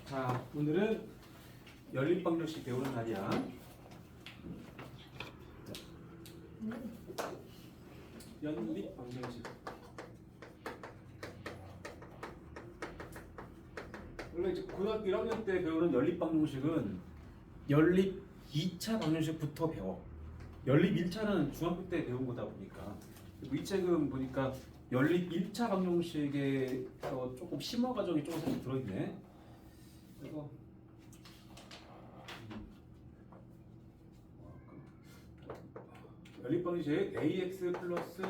자, 오늘은 연립방정식 배우는 날이야. 연립방정식. 원래 이제 고등학교 1학년 때 배우는 연립방정식은 연립 2차 방정식부터 배워. 연립 1차는 중학교 때 배운 거다 보니까. 그리고 이 책은 보니까 연립 1차 방정식에서 조금 심화 과정이 조금씩 들어있네. 그래서 연립방정식 ax 플러스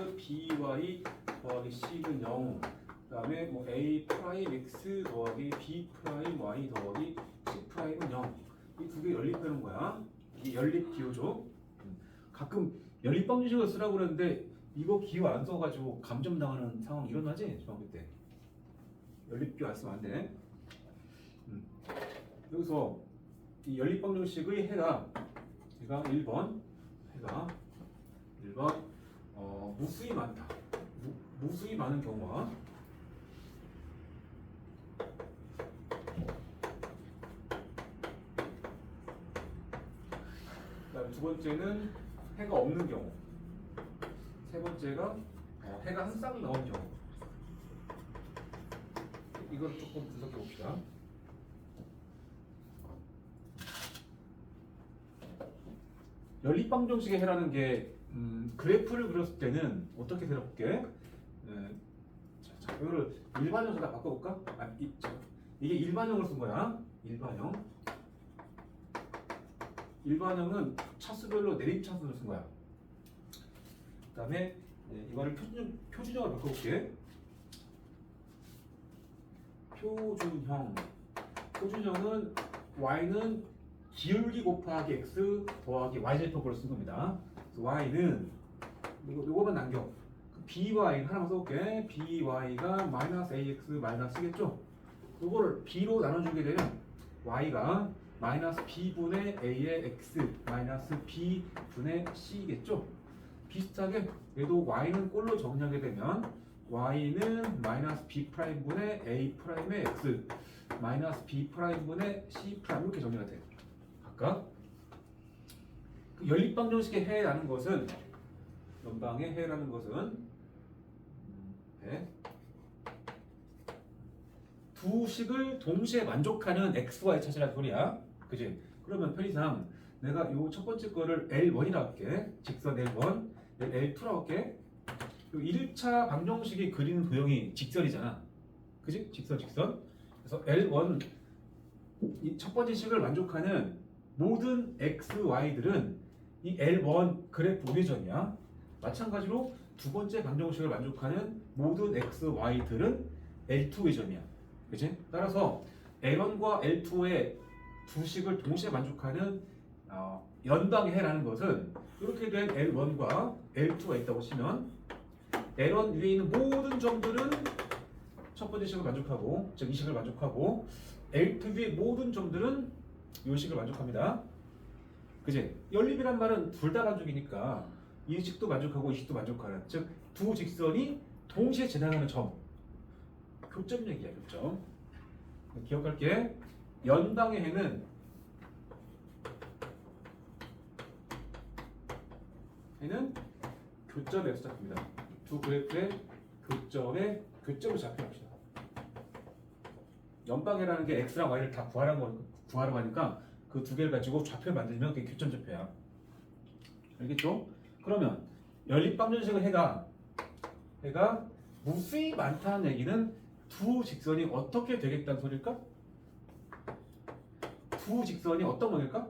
by 더하기 c는 0, 그 다음에 뭐 a 프라임 x 더하기 b 프라임 y 더하기 c 프라임은 0. 이 두 개 연립되는 거야. 이게 연립 기호죠. 가끔 연립방정식을 쓰라고 그러는데 이거 기호 안 써가지고 감점당하는 상황 일어나지? 중학교 때 연립 기호 안 쓰면 안 돼. 여기서 이 연립방정식의 해가 1번 해가 1번 무수히 많다. 무수히 많은 경우와 그다음에 두 번째는 해가 없는 경우, 세 번째가 해가 한 쌍 나온 경우. 이걸 조금 분석해 봅시다. 연립방정식의 해라는 게 그래프를 그렸을 때는 어떻게 그려볼게? 자, 이거를 일반형으로 다 바꿔볼까? 이게 일반형으로 쓴 거야. 일반형. 일반형은 차수별로 내림차순을 쓴 거야. 그 다음에 이거를 표준형으로 바꿔볼게. 표준형은 y는 기울기 곱하기 x 더하기 y제곱으로 쓴 겁니다. 그래서 y는 요거만 남겨. by 하나만 써볼게. by가 마이너스 ax 마이너스겠죠? 요거를 b로 나눠주게 되면 y가 마이너스 b분의 a의 x 마이너스 b분의 c겠죠? 비슷하게 얘도 y는 꼴로 정리하게 되면 y는 마이너스 b 프라임분의 a 프라임의 x 마이너스 b 프라임분의 c 프라임 이렇게 정리가 돼. 각각 그 연립방정식의 해라는 것은 연방의 해라는 것은 두 식을 동시에 만족하는 x, y 찾으라는 소리야. 그지? 그러면 편의상 내가 요 첫 번째 거를 L1이라고 할게. 직선 L1, L2라고 할게. 요 1차 방정식이 그리는 도형이 직선이잖아. 그지? 직선. 그래서 L1, 이 첫 번째 식을 만족하는 모든 x, y들은 이 L1 그래프 우회전이야. 마찬가지로 두 번째 방정식을 만족하는 모든 x, y들은 L2 우회전이야. 그치? 따라서 L1과 L2의 두 식을 동시에 만족하는 연방의 해라는 것은 이렇게 된 L1과 L2가 있다고 치면 L1 위에 있는 모든 점들은 첫 번째 식을 만족하고, 즉 이 식을 만족하고, L2 위의 모든 점들은 이 식을 만족합니다. 그치? 연립이란 말은 둘 다 만족이니까 이 식도 만족하고 이 식도 만족하는, 즉 두 직선이 동시에 지나가는 점, 교점 얘기야. 교점. 기억할게. 연방의 해는 교점에서 잡힙니다. 두 그래프의 교점을 잡혀합시다. 연방해라는 게 x랑 y를 다 구하라고 하니까 그 두 개를 가지고 좌표를 만들면 그게 교점 좌표야. 알겠죠? 그러면 연립방정식의 해가 무수히 많다는 얘기는 두 직선이 어떻게 되겠다는 소리일까? 두 직선이 어떤 거일까?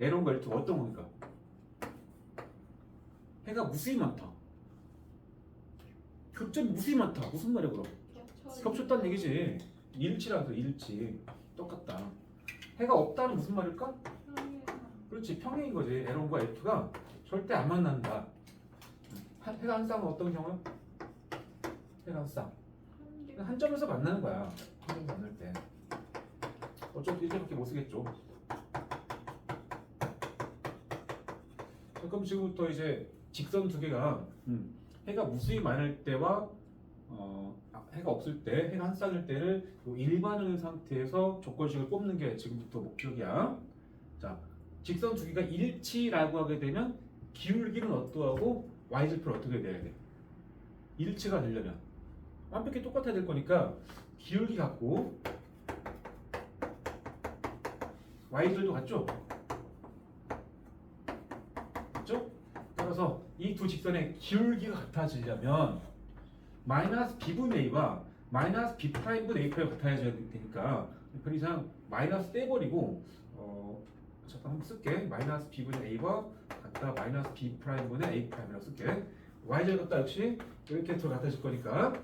L1과 L2가 어떤 거일까? 해가 무수히 많다. 교점이 무수히 많다. 무슨 말이야 그럼? 겹쳤다는 얘기지. 일치라서 일치. 똑같다. 해가 없다는 무슨 말일까? 그렇지. 평행인 거지. L1과 L2가 절대 안 만난다. 해가 한 쌍은 어떤 경우야? 해가 한 쌍. 한 점에서 만나는 거야. 한 점에서 만날 때. 어차피 이렇게밖에 못 쓰겠죠. 그럼 지금부터 이제 직선 두 개가 해가 무수히 많을 때와 해가 없을 때, 해가 한 쌍일 때를 요 일반의 상태에서 조건식을 뽑는 게 지금부터 목적이야. 자, 직선 두 개가 일치라고 하게 되면 기울기는 어떠하고 y절표는 어떻게 돼야 돼? 일치가 되려면 완벽히 똑같아야 될 거니까 기울기 같고 y절도 같죠? 맞죠? 따라서 이 두 직선의 기울기가 같아지려면 마이너스 b분의 a와 마이너스 b 프라임분의 a 프라임 같아야 되니까 편의상 마이너스 떼버리고 잠깐 한번 쓸게. 마이너스 b분의 a와 같다 마이너스 b 프라임분의 a 프라임이라고 쓸게. y절 같다 역시 이렇게 들어갔다질 거니까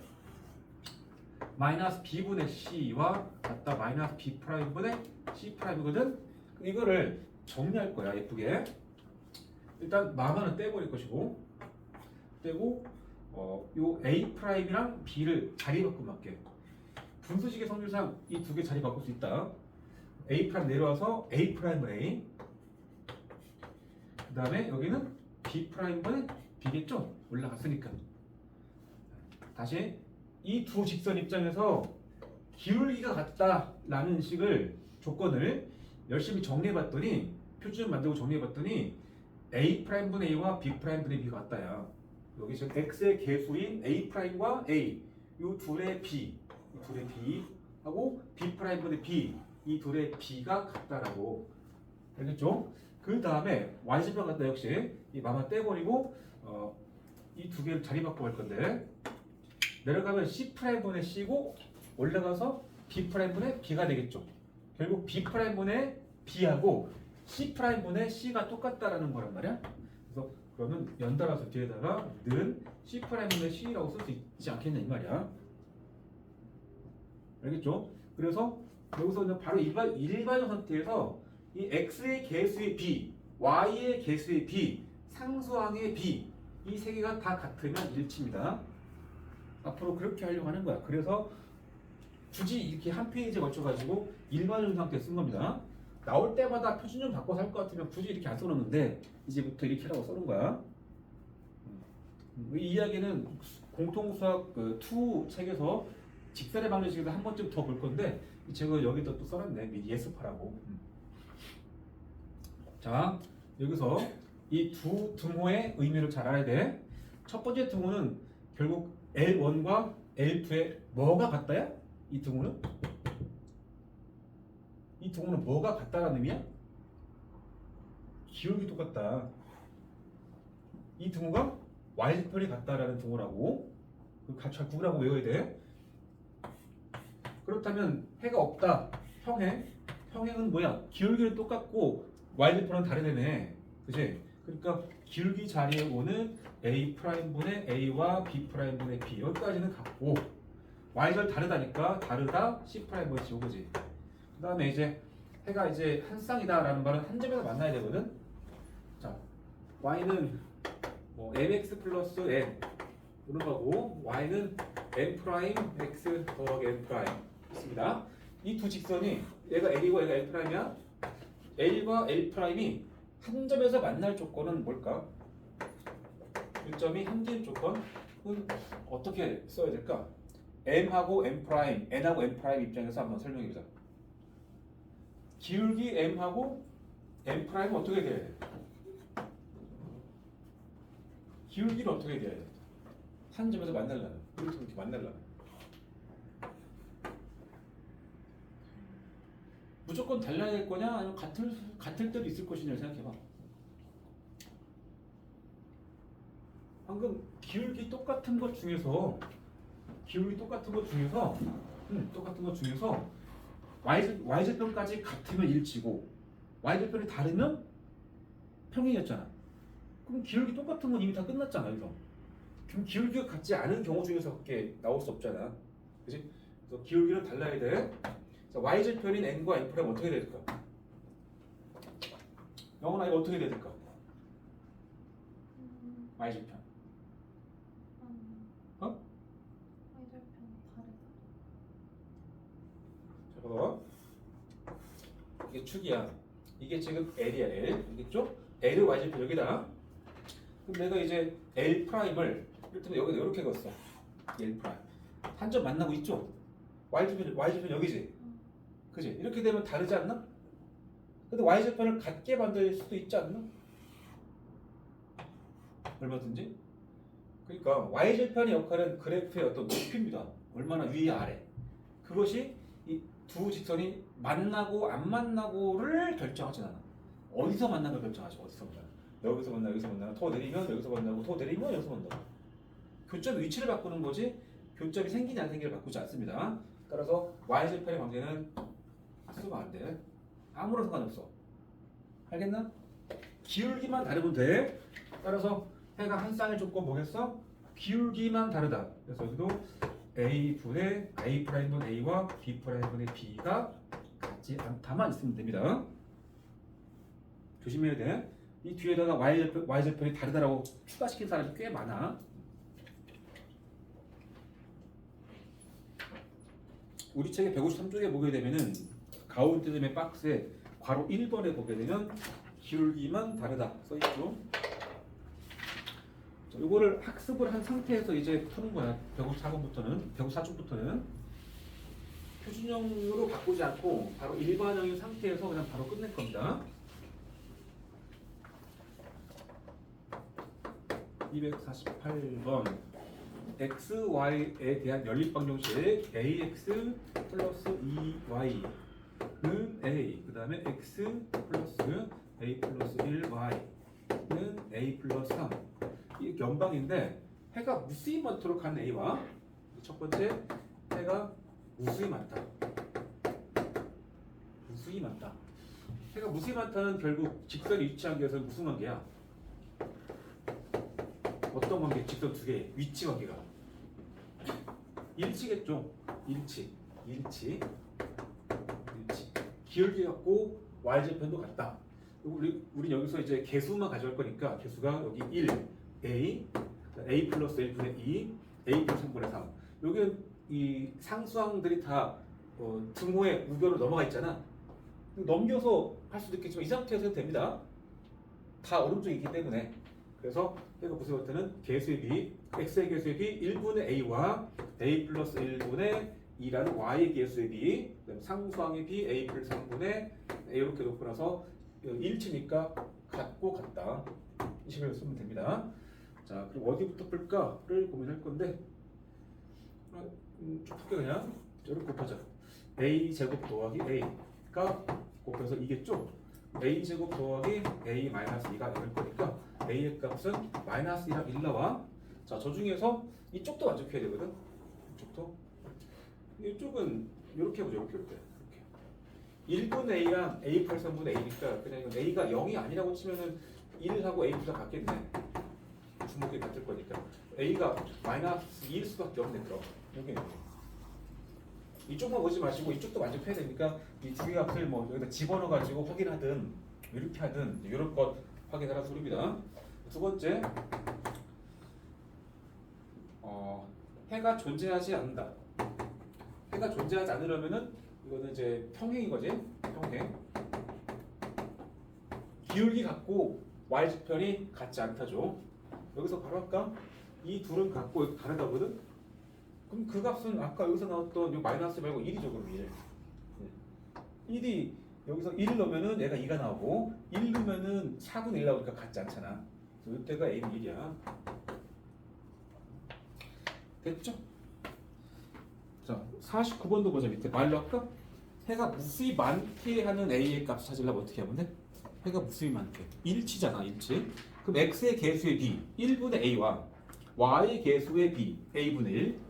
마이너스 b분의 c와 같다 마이너스 b 프라임분의 c 프라임이거든. 이거를 정리할 거야 예쁘게. 일단 마마는 떼버릴 것이고 떼고 요 a 프라임이랑 b를 자리 바꿔볼게. 분수식의 성질상 이 두 개 자리 바꿀 수 있다. a 프라임 내려와서 a 프라임은 a. 그 다음에 여기는 b 프라임은 b겠죠? 올라갔으니까. 다시 이 두 직선 입장에서 기울기가 같다라는 식을 조건을 열심히 정리해봤더니 표준 만들고 정리해봤더니 a 프라임분의 a와 b 프라임분의 b가 같다야. 여기 지금 x의 개수인 a 프라임과 a 이 둘의 b, 이 둘의 b 하고 b 프라임분의 b 이 둘의 b가 같다라고. 알겠죠? 그 다음에 y절편 같다 역시 이 마마 떼버리고 이 두 개를 자리 바꿔 갈 건데 내려가면 c 프라임분의 c고 올라가서 b 프라임분의 b가 되겠죠. 결국 b 프라임분의 b하고 c 프라임분의 c가 똑같다라는 거란 말이야. 그래서 그러면 연달아서 뒤에다가 는 c 프라임분의 c라고 쓸 수 있지 않겠냐 이 말이야. 알겠죠? 그래서 여기서 그냥 바로 일반적 상태에서 이 x의 개수의 b, y의 개수의 b, 상수항의 b 이 세 개가 다 같으면 일치입니다. 앞으로 그렇게 하려고 하는 거야. 그래서 굳이 이렇게 한 페이지에 걸쳐가지고 일반적 상태 쓴 겁니다. 나올 때마다 표준 좀 바꿔서 할 것 같으면 굳이 이렇게 안 써놓는데 이제부터 이렇게 하라고 써놓은 거야. 이 이야기는 공통수학 2 책에서 직선의 방정식에서 한 번쯤 더 볼 건데 제가 여기다 또 써놨네. 미리 예습하라고. 자, 여기서 이 두 등호의 의미를 잘 알아야 돼. 첫 번째 등호는 결국 L1과 L2의 뭐가 같다야? 이 등호는? 이 등호는 뭐가 같다라는 의미야? 기울기 똑같다. 이 등호가 y절편이 같다라는 등호라고. 잘 구분하고 외워야 돼. 그렇다면 해가 없다. 평행은 뭐야? 기울기는 똑같고 y절편은 다르다네. 그치? 그러니까 기울기 자리에 오는 a 프라임분의 a와 b 프라임분의 b 여기까지는 같고 y절 다르다니까 다르다 c 프라임분의 c 그지? 그 다음에 이제 해가 이제 한 쌍이다라는 말은 한 점에서 만나야 되거든. 자, y는 뭐 mx 플러스 n 이런 거고 y는 n 프라임 x 더하기 n 프라임 있습니다. 이 두 직선이 얘가 l이고 얘가 l 프라임이야. l과 l 프라임이 한 점에서 만날 조건은 뭘까? 일점이 한길 조건은 어떻게 써야 될까? m하고 n 프라임, n하고 n 프라임 입장에서 한번 설명해 보자. 기울기 m하고 n 프라임은 어떻게 돼야 돼? 기울기는 어떻게 돼야 돼? 한 점에서 만나려면 이렇게 만나려면 무조건 달라야 될 거냐? 아니면 같을 때도 있을 것이냐 생각해봐. 방금 기울기 똑같은 것 중에서 y절편까지 같으면 일치고 y절편이 다르면 평행이었잖아. 그럼 기울기 똑같은 건 이미 다 끝났잖아. 여기서 그럼 기울기가 같지 않은 경우 중에서밖에 나올 수 없잖아. 그치? 그래서 기울기는 달라야 돼. 자, y절편인 n과 n 프라임 어떻게 될까? 영훈아 이거 어떻게 될까? y절편. 자, 봐봐. 이게 축이야. 이게 지금 L이야, L. 알겠죠? L의 y절편 여기다. 그럼 내가 이제 L 프라임을 이를테면 여기다 이렇게 걷어. L 프라임. 한 점 만나고 있죠? y좌편 여기지? 그지? 이렇게 되면 다르지 않나? 근데 y좌편을 같게 만들 수도 있지 않나? 얼마든지? 그러니까 y좌편의 역할은 그래프의 어떤 높이입니다. 얼마나 위 아래. 그것이 이 두 직선이 만나고 안 만나고를 결정하진 않아. 어디서 만나는 걸 결정하지. 어디서 만나. 여기서 만나 여기서 만나. 더 내리면 여기서 만나고 더 내리면 여기서 만나고. 교점 위치를 바꾸는 거지 교점이 생기냐 안 생기냐를 바꾸지 않습니다. 따라서 y좌편의 관계는 쓰면 안 돼. 아무런 상관없어. 알겠나? 기울기만 다르면 돼. 따라서 해가 한 쌍의 조건 뭐겠어? 기울기만 다르다. 그래서 여기도 A분의 I'분의 A와 B'분의 B가 같지 않다만 있으면 됩니다. 조심해야 돼. 이 뒤에다가 Y좌편이 다르다라고 추가시킨 사람이 꽤 많아. 우리 책의 153쪽에 보게 되면은 가운데쯤의 박스에 괄호 1번에 보게 되면 기울기만 다르다 써있죠. 이거를 학습을 한 상태에서 이제 푸는 거야. 154쪽부터는 표준형으로 바꾸지 않고 바로 일반형인 상태에서 그냥 바로 끝낼 겁니다. 248번 XY에 대한 연립방정식 AX 플러스 2Y는 A 그 다음에 X 플러스 A 플러스 1Y는 A 플러스 3 이게 연방인데 해가 무수히 많도록 한 A와 첫 번째 해가 무수히 많다. 무수히 많다. 해가 무수히 많다는 결국 직선이 위치한 게서 무슨 관계야? 어떤 관계? 직선 두 개, 위치 관계가 일치겠죠. 일치. 기울기 같고 y좌편도 같다. 우리 여기서 이제 개수만 가져갈 거니까 개수가 여기 1, A 플러스 1분의 2, A 플러스 3분의 3. 여기 이 상수항들이 다 등호의 우변으로 넘어가 있잖아. 넘겨서 할 수도 있겠지만 이 상태에서 해도 됩니다. 다 오른쪽에 있기 때문에. 그래서 해가 무슨 것들은 개수의 b, x의 개수의 b 1분의 a와 a 플러스 1분의 2라는 y의 개수의 b, 그다음 상수항의 b a 플러스 3분의 a 이렇게 놓고 나서 일치니까 같고 같다. 이 식으로 쓰면 됩니다. 자, 그럼 어디부터 풀까를 고민할 건데 쭉 풀게 그냥 이렇게 곱하자. a 제곱 더하기 a가 곱해서 이겠죠? a 제곱 더하기 a 마이너스 2가 될 거니까 a의 값은 마이너스 1하고 1 나와. 자, 저 중에서 이쪽도 만족해야 되거든. 이쪽은 이렇게 해보자. 이렇게 1분의 a랑 a 플러스 3분의 a니까 그냥 이건 a가 0이 아니라고 치면은 1하고 a보다 같겠네. 주목이 같을 거니까 a가 마이너스 2일 수밖에 없네. 그럼 여기 이쪽만 보지 마시고 이쪽도 만족해야 되니까 이 두 개 값을 뭐 여기다 집어넣어 가지고 확인하든 이렇게 하든 이런 것 확인하라 소리입니다. 두 번째, 해가 존재하지 않는다. 해가 존재하지 않으려면은 이거는 이제 평행인 거지. 평행. 기울기 같고 y좌편이 같지 않다죠. 여기서 바로 할까? 이 둘은 같고 다르다거든. 그럼 그 값은 아까 여기서 나왔던 이 마이너스 말고 1이죠. 그럼 1. 1이 여기서 1을 넣으면은 얘가 2가 나오고 1 넣으면은 4분의 1 나오니까 같지 않잖아. 그래서 이때가 a는 1이야. 됐죠? 자, 49번도 보자. 밑에 말로 할까? 해가 무수히 많게 하는 a의 값 찾으려면 어떻게 하면 돼? 해가 무수히 많게. 일치잖아, 일치. 그럼 x의 개수의 b, 1분의 a와 y의 개수의 b, a분의 1.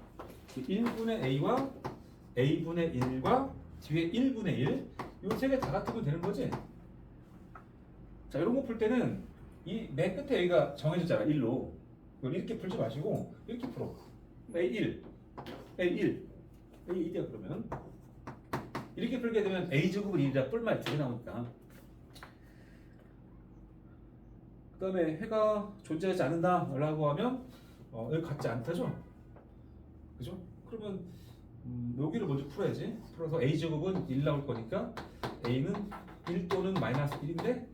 1분의 a와 a분의 1과 뒤에 1분의 1. 이 세 개 다 같으면 되는 거지? 자, 이런 거 풀 때는 이 맨 끝에 a가 정해졌잖아, 1로. 이걸 이렇게 풀지 마시고 이렇게 풀어. a1, a1, a1이야 그러면. 이렇게 풀게 되면 a제곱은 1이라 뿔말 2개 나오니까. 그 다음에 해가 존재하지 않는다라고 하면 여기 같지 않다죠? 그죠? 그러면 여기를 먼저 풀어야지. 풀어서 a제곱은 1 나올 거니까 a는 1 또는 마이너스 1인데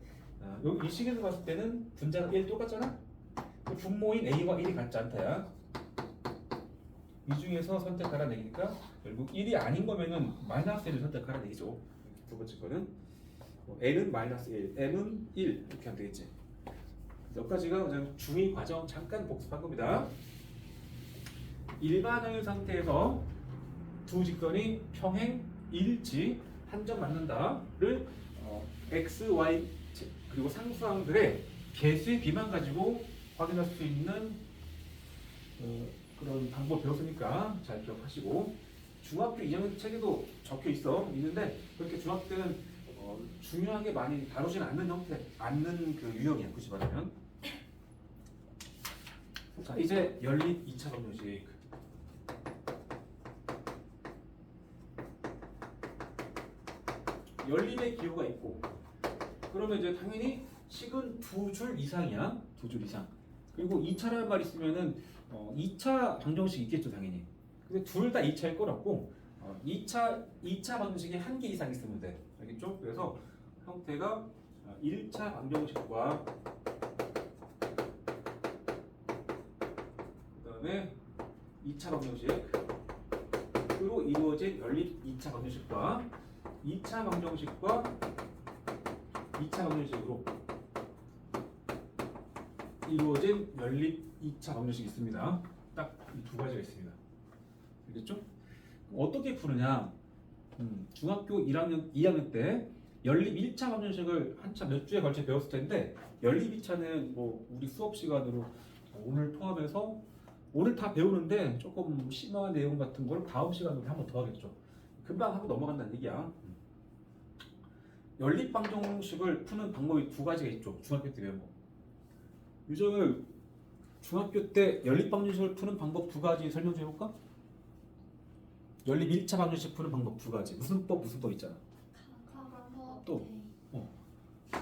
여기 이 식에서 봤을 때는 분자가 1 똑같잖아? 분모인 a와 1이 같지 않다야. 이 중에서 선택하라는 얘기니까 결국 1이 아닌 거면은 마이너스 1을 선택하라는 얘기죠. 두 번째 거는 n은 마이너스 1, m은 1 이렇게 하면 되겠지. 여기까지가 그냥 중2 과정 잠깐 복습한 겁니다. 일반형의 상태에서 두 직선이 평행, 일치, 한 점 맞는다를 x, y 그리고 상수항들의 개수의 비만 가지고 확인할 수 있는 그런 방법 배웠으니까 잘 기억하시고 중학교 2학년 책에도 적혀 있는데 그렇게 중학교 때는 중요하게 많이 다루지는 않는 형태, 않는 그 유형이야. 굳이 말하면. 자, 이제 연립 2차 방정식. 연립의 기호가 있고 그러면 이제 당연히 식은 두 줄 이상이야. 두 줄 이상. 그리고 2차라는 말이 있으면은 2차 방정식 있겠죠, 당연히. 근데 둘 다 2차일 거라고 2차 방정식이 한 개 이상 있으면 돼. 알겠죠? 그래서 형태가 1차 방정식과 그다음에 2차 방정식으로 이루어진 연립 2차 방정식과 2차 방정식과 2차 방정식으로 이루어진 연립 2차 방정식이 있습니다. 딱 이 두 가지가 있습니다. 알겠죠? 어떻게 푸느냐? 중학교 2학년 때 연립 1차 방정식을 한참 몇 주에 걸쳐 배웠을 텐데 연립 2차는 뭐 우리 수업 시간으로 오늘 포함해서 오늘 다 배우는데 조금 심한 내용 같은 걸 다음 시간으로 한번 더 하겠죠. 금방 하고 넘어간다는 얘기야. 연립 방정식을 푸는 방법이 두 가지가 있죠. 중학교 때 배운 거. 유정을 중학교 때 연립 방정식을 푸는 방법 두 가지 설명 좀 해볼까? 연립 1차 방정식 푸는 방법 두 가지. 무슨 법 있잖아. 가강법. 또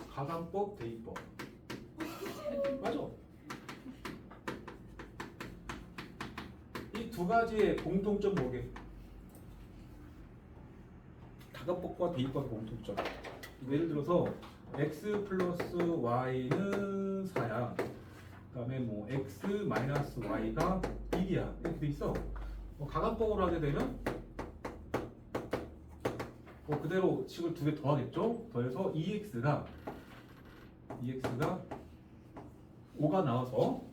가강법, 대입법. 맞아. 이 두 가지의 공통점 뭐게? 가강법과 대입법의 공통점. 예를 들어서 x 플러스 y는 4야. 그다음에 뭐 x 마이너스 y가 1이야. 이렇게 돼 있어. 가강법으로 하게 되면 그대로 식을 두 개 더하겠죠. 더해서 2x가 5가 나와서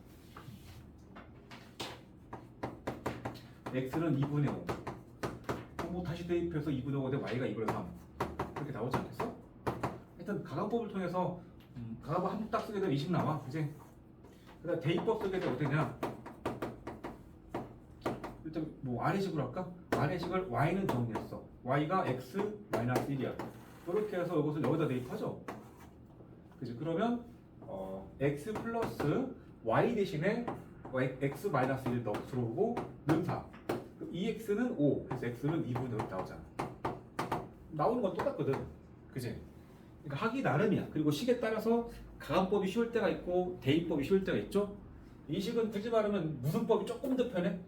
x는 2분의 5. 뭐 다시 대입해서 2분의 5가 되면 y가 2분의 3. 그렇게 나오지 않겠어? 하여튼 가강법을 통해서 가강법 한 번 딱 쓰게 되면 20 나와. 그지? 그다음 대입법 쓰게 되면 어떠냐? 일단 뭐 아래식으로 할까? 아래식을 y는 정리했어. y가 x 마이너스 1이야. 이렇게 해서 이것을 여기다 대입하죠. 그지? 그러면 x 플러스 y 대신에 x 마이너스 1을 들어오고 는 4. 2x는 5. 그래서 x는 2분의 5 나오잖아. 나오는 건 똑같거든. 그지? 그러니까 하기 나름이야. 그리고 식에 따라서 가강법이 쉬울 때가 있고 대입법이 쉬울 때가 있죠. 이 식은 굳이 말하면 무슨 법이 조금 더 편해?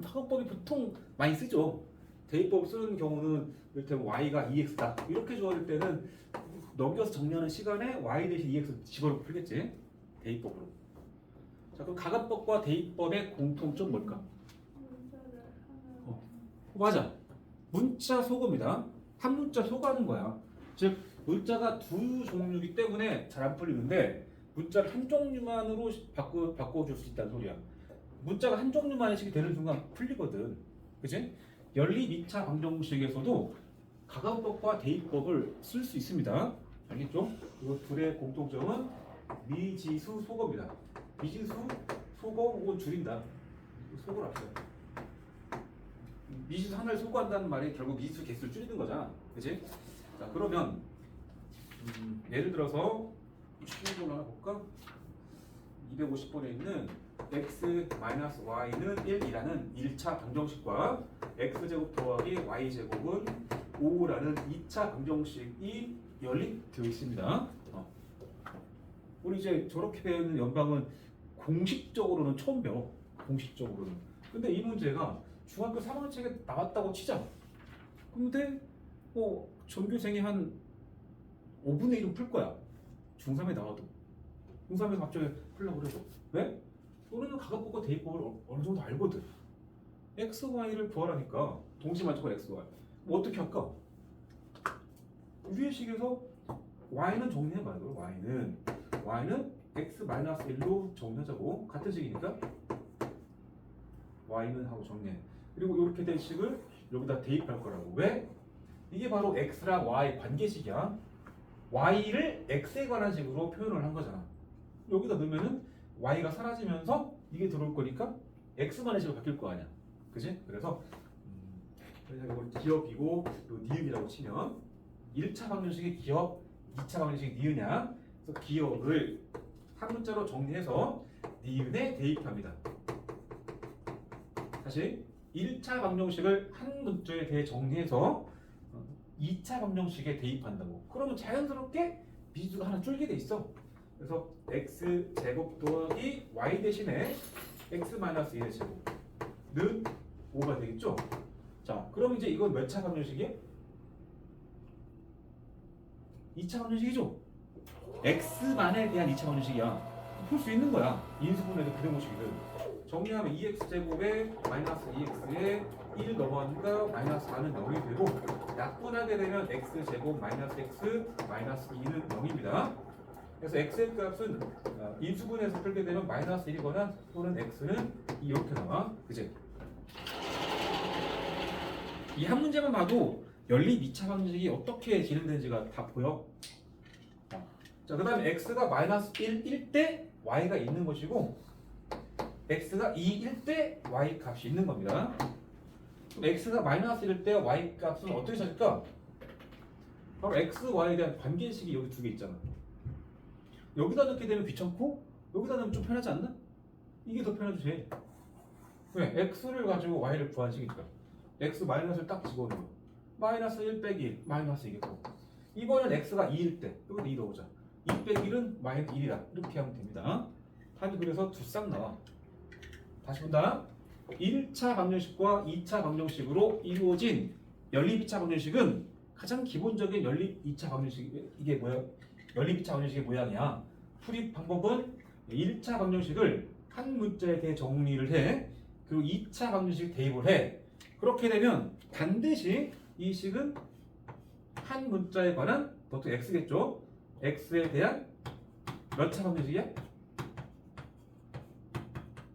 가강법이 보통 많이 쓰죠. 대입법 쓰는 경우는 이를테면 y가 2x다 이렇게 주어질 때는 넘겨서 정리하는 시간에 y 대신 2x 집어넣고 풀겠지. 대입법으로. 자, 그럼 가강법과 대입법의 공통점 뭘까? 맞아. 문자 속어입니다. 한 문자 속어하는 거야. 즉 문자가 두 종류이기 때문에 잘 안 풀리는데 문자를 한 종류만으로 바꿔줄 수 있다는 소리야. 문자가 한 종류만의 식이 되는 순간 풀리거든. 그치? 연립 2차 방정식에서도 가강법과 대입법을 쓸 수 있습니다. 알겠죠? 이 둘의 공통점은 미지수 속어입니다. 미지수 속어 혹은 줄인다. 속어를 합쳐요. 미지수 하나를 속어한다는 말이 결국 미지수 개수를 줄이는 거잖아. 그치? 자, 그러면 예를 들어서 최고로 하나 볼까? 250번에 있는 x-y는 1이라는 1차 방정식과 x제곱 더하기 y제곱은 5라는 2차 방정식이 연립되어 있습니다. 우리 이제 저렇게 배우는 연방은 공식적으로는 처음 배워. 공식적으로는. 근데 이 문제가 중학교 3학년 책에 나왔다고 치자. 근데 전교생이 한 5분의 1은 풀 거야. 중3에 나와도. 중3에서 갑자기 풀려고 그래도. 왜? 또는 가급적고 대입법을 어느 정도 알거든. x, y를 구하라니까 동시 맞춰봐 x, y. 뭐 어떻게 할까? 위의 식에서 y는 정리해봐요. y는 x-1로 정리하자고. 같은 식이니까 y는 하고 정리해. 그리고 이렇게 된 식을 여기다 대입할 거라고. 왜? 이게 바로 x랑 y 관계식이야. y를 x에 관한 식으로 표현을 한 거잖아. 여기다 넣으면은 y가 사라지면서 이게 들어올 거니까 x만의 식으로 바뀔 거 아니야. 그지? 그래서 그냥 이걸 기억이고 또 니은이라고 치면 1차 방정식의 기억, 2차 방정식의 니은이야. 그래서 기억을 한 문자로 정리해서 니은에 대입합니다. 다시 1차 방정식을 한 문자에 대해 정리해서 2차 방정식에 대입한다고. 그러면 자연스럽게 비주가 하나 줄게 돼 있어. 그래서 x 제곱 더하기 y 대신에 x 마이너스 1의 제곱는 5가 되겠죠? 자, 그럼 이제 이건 몇 차 방정식이야? 2차 방정식이죠? x만에 대한 2차 방정식이야. 풀 수 있는 거야. 인수분해도 그대모식이든. 정리하면 2x 제곱에 마이너스 2x에 1 넘어가니까 마이너스 4는 0이 되고, 약분하게 되면 x 제곱 마이너스 x 마이너스 2는 0입니다. 그래서 x의 값은 인수분해에서 풀게 되면 마이너스 1이거나 또는 x는 이렇게 나와. 그지? 이 한 문제만 봐도 연립 2차 방정식이 어떻게 진행되는지가 다 보여. 자, 그 다음에 x가 마이너스 1일 때 y가 있는 것이고, x가 2일 때 y 값이 있는 겁니다. 그럼 x가 마이너스 1일 때 y 값은 어떻게 찾을까? 바로 x, y에 대한 관계식이 여기 두 개 있잖아. 여기다 넣게 되면 귀찮고 여기다 넣으면 좀 편하지 않나? 이게 더 편하지 돼. 왜? x를 가지고 y를 구한 식이니까 x 마이너스를 딱 집어넣어. 마이너스 1 빼기 1 마이너스 2겠고, 이번엔 x가 2일 때 여기다 2 넣어보자. 2 빼기 1은 마이너스 1이다. 이렇게 하면 됩니다. 답이 그래서 두 쌍 나와. 다시 본다. 1차 방정식과 2차 방정식으로 이루어진 연립 2차 방정식은 가장 기본적인 연립 2차 방정식, 이게 뭐야? 연립 2차 방정식의 모양이야. 풀이 방법은 1차 방정식을 한 문자에 대해 정리를 해. 그리고 2차 방정식 대입을 해. 그렇게 되면 반드시 이 식은 한 문자에 관한 보통 x겠죠? x에 대한 몇 차 방정식이야?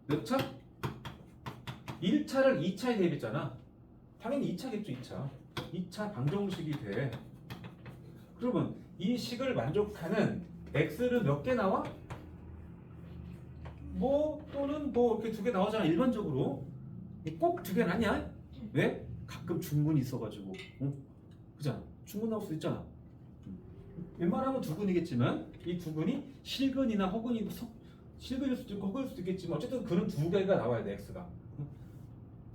몇 차? 1차를 2차에 대입했잖아. 당연히 2차겠죠, 2차. 2차 방정식이 돼. 그러면 이 식을 만족하는 x는 몇 개 나와? 뭐 또는 뭐 이렇게 두 개 나오잖아, 일반적으로. 꼭 두 개는 아니야. 왜? 가끔 중근이 있어가지고. 그잖아. 중근 나올 수 있잖아. 웬만하면 두근이겠지만 이 두근이 실근이나 허근이 실근일 수도 있고 허근일 수도 있겠지만 어쨌든 그런 두 개가 나와야 돼, x가.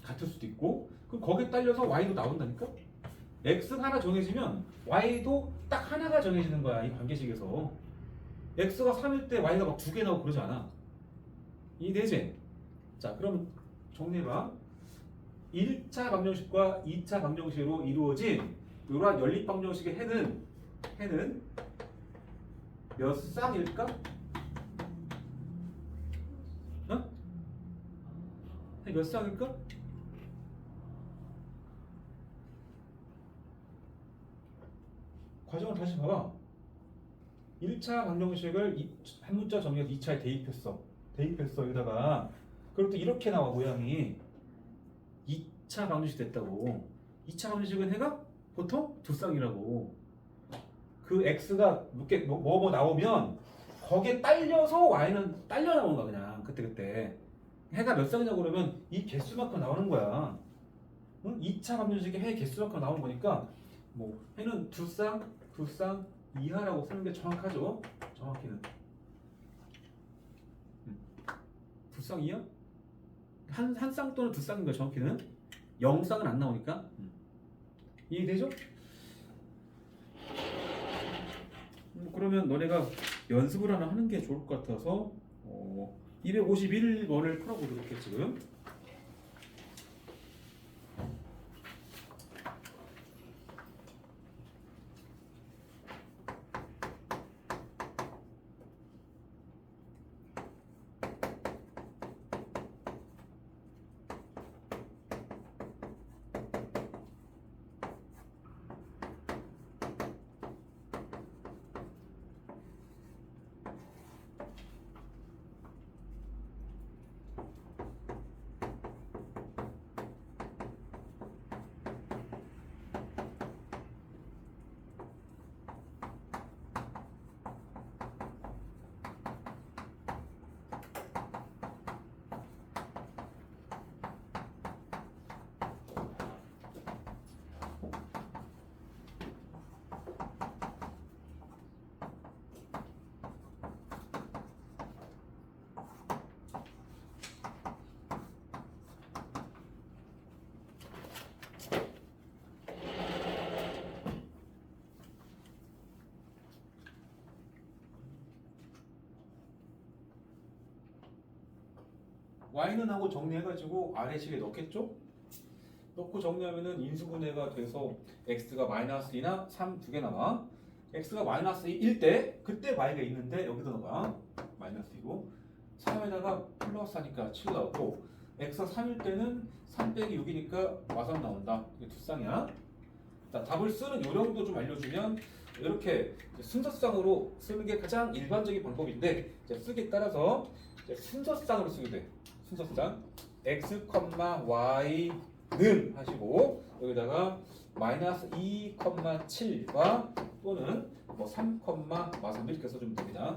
같을 수도 있고. 그럼 거기에 딸려서 y도 나온다니까? x가 하나 정해지면 y도 딱 하나가 정해지는 거야, 이 관계식에서. x가 3일 때 y가 막 두 개 나오고 그러지 않아. 이해되지? 자, 그럼 정리해봐. 1차 방정식과 2차 방정식으로 이루어진 이러한 연립 방정식의 해는 몇 쌍일까? 어? 몇 쌍일까? 과정을 다시 봐봐. 1차 방정식을 한 문자 정리해서 2차에 대입했어. 여기다가. 그리고 또 이렇게 나와, 모양이. 2차 방정식 됐다고. 2차 방정식은 해가 보통 두 쌍이라고. 그 x가 뭐 나오면 거기에 딸려서 y는 딸려 나오는 거야, 그냥. 그때. 해가 몇 쌍이냐고 그러면 이 개수만큼 나오는 거야. 응? 2차 방정식의 해 개수만큼 나오는 거니까 뭐 해는 두 쌍 이하라고 쓰는 게 정확하죠. 정확히는 두 쌍 이하? 한 쌍 또는 두 쌍인 거야, 정확히는. 0쌍은 안 나오니까. 이해되죠? 그러면 너네가 연습을 하나 하는 게 좋을 것 같아서 251번을 풀어보도록 해, 지금. y는 하고 정리해가지고 아래식에 넣겠죠? 넣고 정리하면은 인수분해가 돼서 x가 -2나 3 두 개 나와. x가 -1 때 그때 y가 있는데 여기다 넣어봐. -2고 3에다가 플러스 하니까 7 나오고 x가 3일 때는 3 빼기 6이니까 마삼 나온다. 이게 두 쌍이야. 자, 답을 쓰는 요령도 좀 알려주면 이렇게 순서쌍으로 쓰는 게 가장 일반적인 방법인데 이제 쓰기에 따라서 이제 순서쌍으로 쓰게 돼. 순서쌍 x, y는 하시고 여기다가 -2,7과 또는 뭐 3, 마삼 이렇게 써주면 됩니다.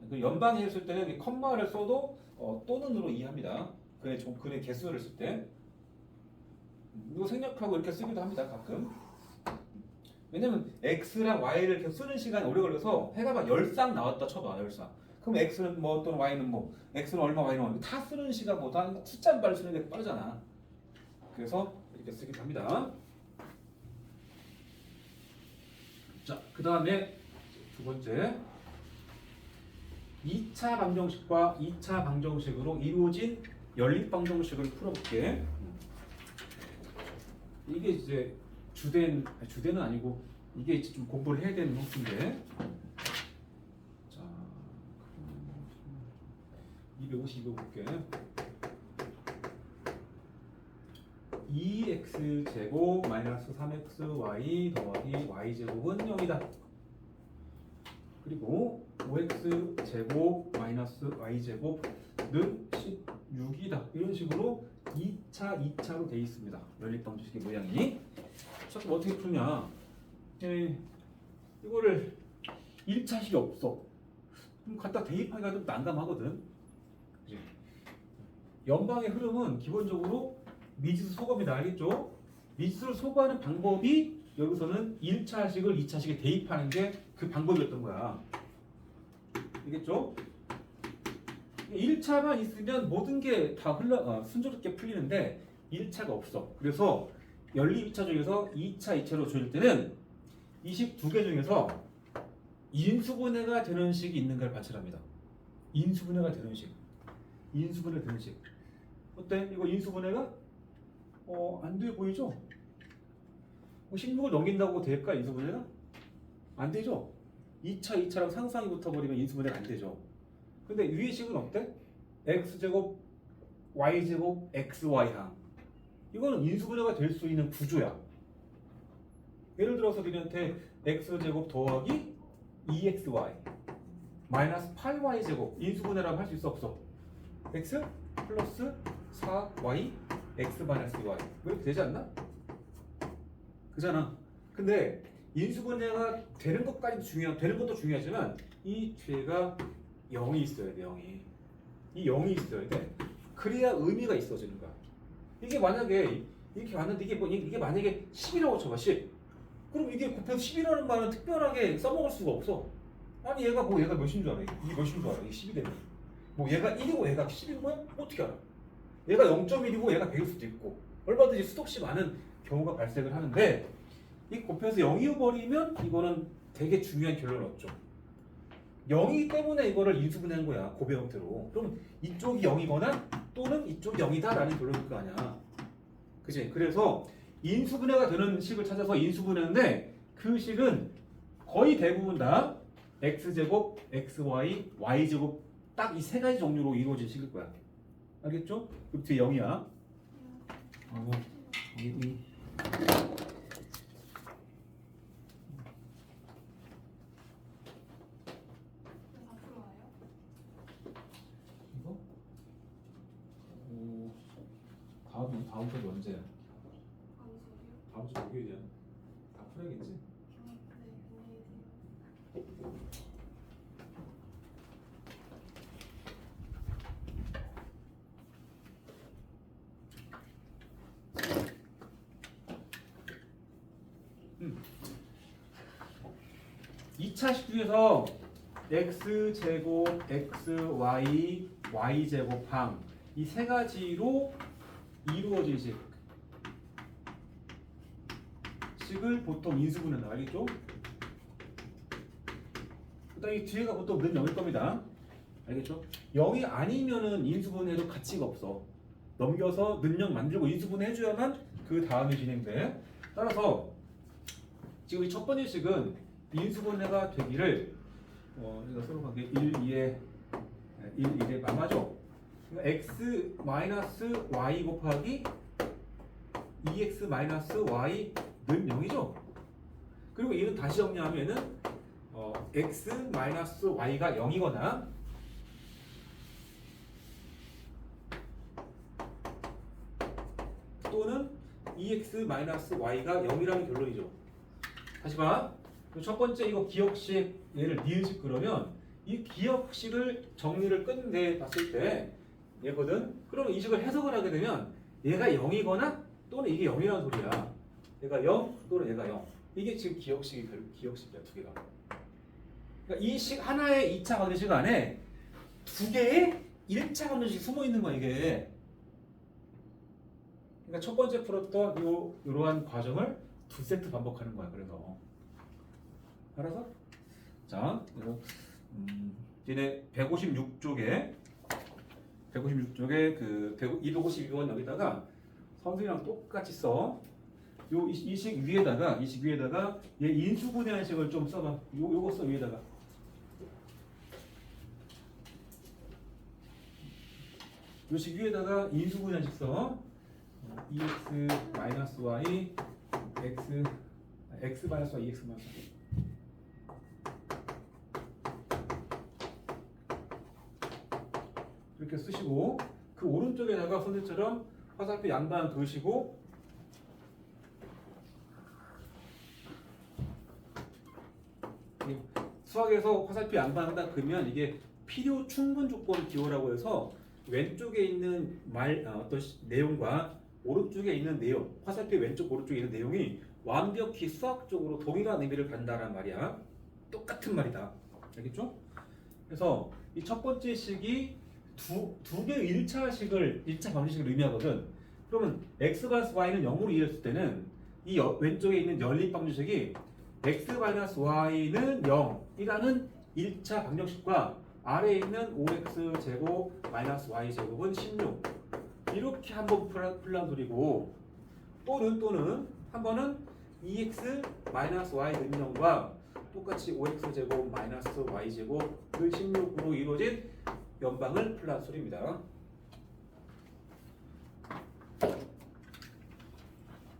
그 연방에 쓸 때는 이 컴마를 써도 또는으로 이해합니다. 근의 개수를 쓸 때 이거 생략하고 이렇게 쓰기도 합니다. 가끔. 왜냐면 x랑 y를 계속 쓰는 시간이 오래 걸려서 해가 막 10쌍 나왔다 쳐봐. 10쌍. 그럼 x는 뭐 또는 y는 뭐 x는 얼마 y는 얼마 다 쓰는 시간보다 숫자 빨리 쓰는 게 빠르잖아. 그래서 이렇게 쓰기도 합니다. 자, 그 다음에 두 번째 2차 방정식과 2차 방정식으로 이루어진 연립방정식을 풀어볼게. 이게 이제 주대는 아니고 이게 이제 좀 공부를 해야 되는 형식인데, 자 252번 볼게. 2x 제곱 마이너스 3xy 더하기 y제곱은 0이다. 그리고 5x 제곱 마이너스 y제곱는 16이다. 이런 식으로 2차로 되어 있습니다. 연립방정식의 모양이. 자, 그럼 어떻게 푸냐? 이거를 1차식이 없어. 그럼 갖다 대입하기가 좀 난감하거든. 그치? 연방의 흐름은 기본적으로 미지수 소거입니다. 알겠죠? 미지수를 소거하는 방법이 여기서는 1차식을 2차식에 대입하는 게 그 방법이었던 거야. 알겠죠? 1차만 있으면 모든 게 다 순조롭게 풀리는데 1차가 없어. 그래서 연립 2차 중에서 2차, 2차로 조일 때는 22개 중에서 인수분해가 되는 식이 있는가를 관찰합니다. 인수분해가 되는 식. 인수분해가 되는 식. 어때? 이거 인수분해가 안 돼 보이죠? 16을 넘긴다고 될까 인수분해가? 안 되죠? 2차, 2차랑 상상이 붙어버리면 인수분해가 안 되죠. 근데 위의 식은 어때? x제곱, y제곱, xy항. 이거는 인수분해가 될 수 있는 구조야. 예를 들어서 너희한테 x제곱 더하기 2xy 마이너스 8y제곱 인수분해라고 할 수 있어 없어? x 플러스 4y x 마이너스 y 이렇게 되지 않나? 그잖아. 근데 인수분해가 되는 것까지도 되는 것도 중요하지만 이 뒤에가 0이 있어야 돼. 0이. 이 0이 있어야 돼. 그래야 의미가 있어지는 거야. 이게 만약에 이렇게 왔는데 이게 만약에 10이라고 쳐봐. 10. 그럼 이게 곱해서 10이라는 말은 특별하게 써먹을 수가 없어. 아니 얘가 몇인 줄 알아? 이게 몇인 줄 알아? 이게 10이 되면. 뭐 얘가 1이고 얘가 10인 거야? 어떻게 알아? 얘가 0.1이고 얘가 100일 수도 있고 얼마든지 수도 없이 많은 경우가 발생을 하는데 이 곱해서 0이어버리면 이거는 되게 중요한 결론을 얻죠. 0이기 때문에 이거를 인수분해한 거야. 곱의 형태로. 그럼 이쪽이 0이거나 또는 이쪽이 0이다 라는 결론일 거 아니야. 그치? 그래서 인수분해가 되는 식을 찾아서 인수분해인데 그 식은 거의 대부분 다 x제곱, xy, y제곱 딱 이 세 가지 종류로 이루어진 식일 거야. 알겠죠? 그럼 뒤에 0이야. 이거 다음 주에 언제야? 다음 주 목요일이야. 다 풀어야겠지? 음. 2차식 중에서 x제곱, xy, y제곱항 이 세 가지로 이루어진 식을 보통 인수분해한다. 알겠죠? 그다음 이 뒤에가 보통 는 0일 겁니다. 알겠죠? 0이 아니면은 인수분해도 가치가 없어. 넘겨서 능력 만들고 인수분해 해줘야만 그 다음에 진행돼. 따라서 지금 이 첫 번째 식은 인수분해가 되기를 이거 서로 관계 1, 2에 1, 1에 맞죠? x 마이너스 y 곱하기 2x 마이너스 y는 0이죠? 그리고 이는 다시 정리하면은 x 마이너스 y가 0이거나 또는 2x 마이너스 y가 0이라는 결론이죠. 다시 봐. 첫 번째 이거 기억식 얘를 니은식 그러면 이 기억식을 정리를 끝내 봤을 때 얘거든. 그러면 이 식을 해석을 하게 되면 얘가 0이거나 또는 이게 0이라는 소리야. 얘가 0 또는 얘가 0. 이게 지금 기억식이야 두 개가. 그러니까 이 식 하나의 2차 방정식 안에 두 개의 1차 방정식이 숨어 있는 거야 이게. 그러니까 첫 번째 풀었던 이러한 과정을 두 세트 반복하는 거야. 그래서 알아서? 자, 이거 얘네 156쪽에 그 252번 여기다가 선생님이랑 똑같이 써. 이 식 위에다가 얘 인수분해한 식을 좀 써봐. 요거 써 위에다가. 요 식 위에다가 인수분해한 식 써. 2x 마이너스 y x 마이너스 y x 마이너스 y 이렇게 쓰시고 그 오른쪽에다가 선생님처럼 화살표 양방 그으시고 수학에서 화살표 양방에다 그으면 이게 필요 충분 조건 기호라고 해서 왼쪽에 있는 어떤 내용과 오른쪽에 있는 내용, 화살표 왼쪽 오른쪽에 있는 내용이 완벽히 수학적으로 동일한 의미를 갖는다는 말이야. 똑같은 말이다. 알겠죠? 그래서 이 첫 번째 식이 두 개의 1차 방정식을 의미하거든. 그러면 x 마이너스 y는 0으로 이해했을 때는 이 왼쪽에 있는 연립 방정식이 x 마이너스 y는 0이라는 1차 방정식과 아래에 있는 5x 제곱 마이너스 y 제곱은 16 이렇게 한번 풀란 소리고 또는 한 번은 2x 마이너스 y 는 0과 똑같이 5x 제곱 마이너스 y 제곱을 16으로 이루어진 연방을 풀란 소리입니다.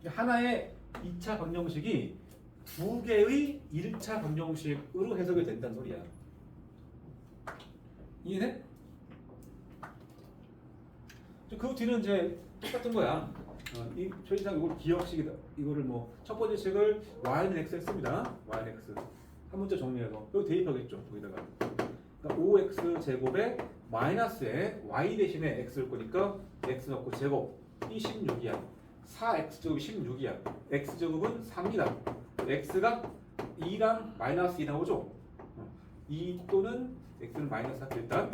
하나의 2차 방정식이 두 개의 1차 방정식으로 해석이 된다는 소리야. 이해돼? 그 뒤는 이제 똑같은 거야. 이 표시상 이거 기억식이다. 이거를 뭐 첫 번째 식을 y는 x 했습니다. y는 x 한 문자 정리해서 여기 대입하겠죠. 여기다가 그러니까 5x 제곱에 마이너스에 y 대신에 x를 거니까 x 넣고 제곱 이 16이야. 4x 제곱이 16이야. x 제곱은 3이다. x가 2랑 마이너스 2 나오죠. 2 또는 x는 마이너스 4 일단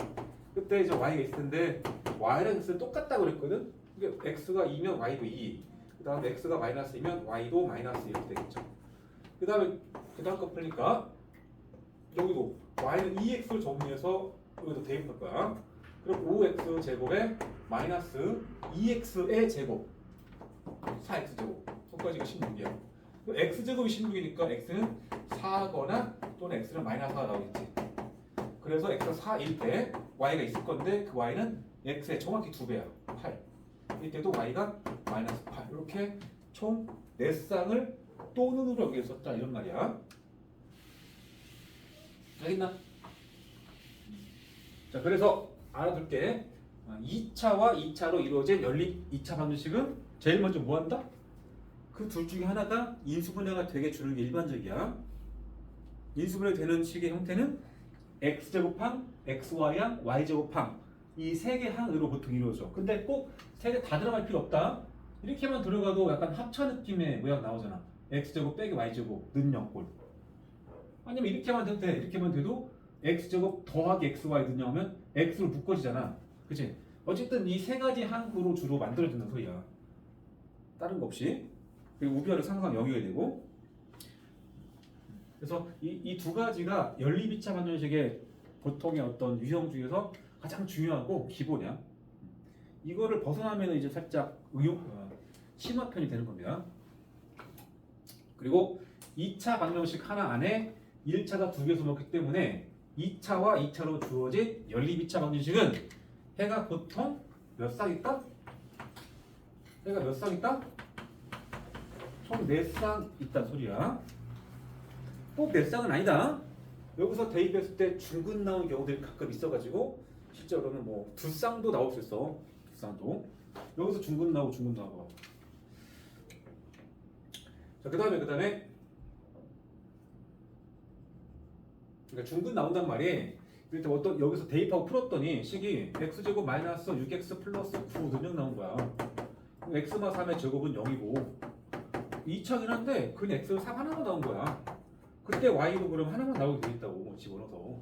그때 이제 y가 있을 텐데 y랑 x는 똑같다고 그랬거든. 이게 x가 2면 y도 2. 그 다음에 x가 마이너스 2면 y도 마이너스 2 이렇게 되겠죠. 그 다음 거 풀니까 여기도 y는 2x를 정리해서 여기도 대입할 거야. 그럼 5x 제곱에 마이너스 2x의 제곱 4x 제곱 속까지가 16이야. x 제곱이 16이니까 x는 4거나 또는 x는 마이너스 4가 나오겠지. 그래서 x가 4일 때 y가 있을 건데 그 y는 x의 정확히 2배야. 8. 이때도 y가 마이너스 8. 이렇게 총 4쌍을 또는으로 여기에 썼다 이런 말이야. 알겠나? 자, 그래서 알아둘게. 2차와 2차로 이루어진 연립 2차 방정식은 제일 먼저 뭐 한다? 그 둘 중에 하나가 인수분해가 되게 주는 게 일반적이야. 인수분해 되는 식의 형태는 x제곱항, xy항, y제곱항 이 세 개 항으로 보통 이루어져. 근데 꼭 세 개 다 들어갈 필요 없다. 이렇게만 들어가도 약간 합차 느낌의 모양 나오잖아. x제곱 빼기 y제곱 는 0꼴. 아니면 이렇게만 돼도 돼. 이렇게만 돼도 x제곱 더하기 xy 는 0하면 x로 묶어지잖아. 그치? 어쨌든 이 세 가지 항으로 주로 만들어진다는 소리야. 다른 거 없이. 그리고 우변을 상상 0이어야 되고. 그래서 이 두 가지가 연립 2차 방정식의 보통의 어떤 유형 중에서 가장 중요하고 기본이야. 이거를 벗어나면 이제 살짝 심화편이 되는 겁니다. 그리고 2차 방정식 하나 안에 1차가 두 개수 넣기 때문에 2차와 2차로 주어진 연립 2차 방정식은 해가 보통 몇 쌍 있다? 해가 몇 쌍 있다? 총 4쌍 있단 소리야. 꼭 4쌍은 아니다. 여기서 대입했을 때 중근 나온 경우들이 가끔 있어가지고 실제로는 뭐 2쌍도 나올 수 있어. 2쌍도. 여기서 중근 나오고. 자, 그 다음에 그러니까 중근 나온단 말이 일단 어떤 여기서 대입하고 풀었더니 식이 x제곱 마이너스 6x 플러스 9 능력 나온 거야. x마 3의 제곱은 0이고 2차긴 한데 그냥 x는 3 하나만 나온 거야. 그때 y도 그럼 하나만 나오게 되겠다고 집어넣어서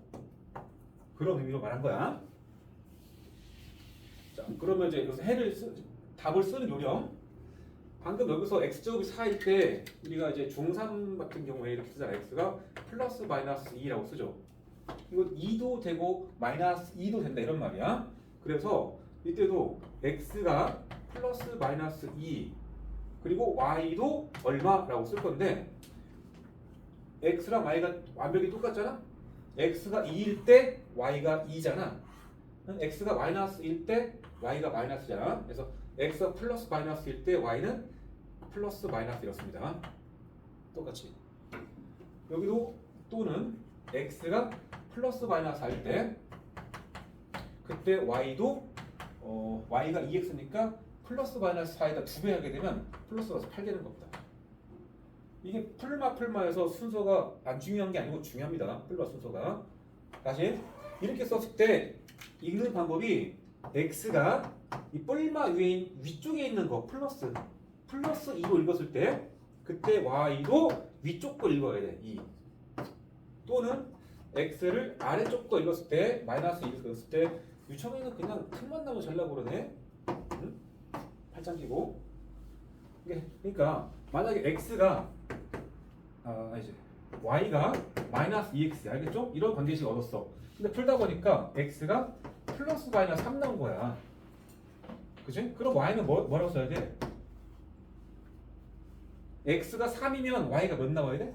그런 의미로 말한 거야. 자, 그러면 이제 여기서 답을 쓰는 요령. 방금 여기서 x제곱이 4일 때 우리가 이제 중3 같은 경우에 이렇게 쓰잖아. x가 플러스 마이너스 2라고 쓰죠. 이거 2도 되고 마이너스 2도 된다 이런 말이야. 그래서 이때도 x가 플러스 마이너스 2 그리고 y도 얼마라고 쓸 건데 x랑 y가 완벽히 똑같잖아. x가 2일 때 y가 2잖아. x가 마이너스 1일 때 y가 마이너스잖아. 그래서 x가 플러스 마이너스일 때 y는 플러스 마이너스 이렇습니다. 똑같이. 여기도 또는 x가 플러스 마이너스 할 때 그때 y도 y가 2x니까 플러스 마이너스 4에다 2배 하게 되면 플러스가 8 되는 겁니다. 이게 풀마에서 순서가 안 중요한 게 아니고 중요합니다. 풀마 순서가. 다시 이렇게 썼을 때 읽는 방법이 x가 이 뿔마 위쪽에 있는 거 플러스 2로 읽었을 때 그때 y도 위쪽 거 읽어야 돼. 2. 또는 x를 아래쪽 거 읽었을 때 마이너스 2로 읽었을 때 유청이는 그냥 틈만 나면 잘라고 그러네. 응? 팔짱 끼고. 그러니까 만약에 x가 이제 y가 마이너스 2x 알겠죠? 이런 관계식 얻었어. 근데 풀다 보니까 x가 플러스 마이너스 3 나온 거야. 그치? 그럼 y는 뭐라고 써야 돼? x가 3이면 y가 몇 나와야 돼?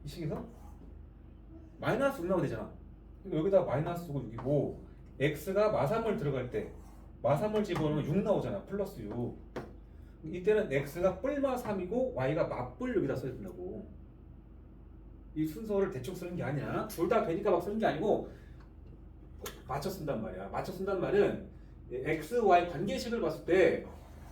이 식에서? 마이너스 6 나와야 되잖아. 여기다 마이너스고 6이고 x가 마삼을 들어갈 때 마삼을 집어넣으면 6 나오잖아. 플러스 6. 이때는 x가 뿔마 3이고 y가 맞뿔 여기다 써야 된다고. 이 순서를 대충 쓰는 게 아니야. 둘 다 되니까 막 쓰는 게 아니고 맞춰 쓴단 말이야. 맞춰 쓴단 말은 x, y 관계식을 봤을 때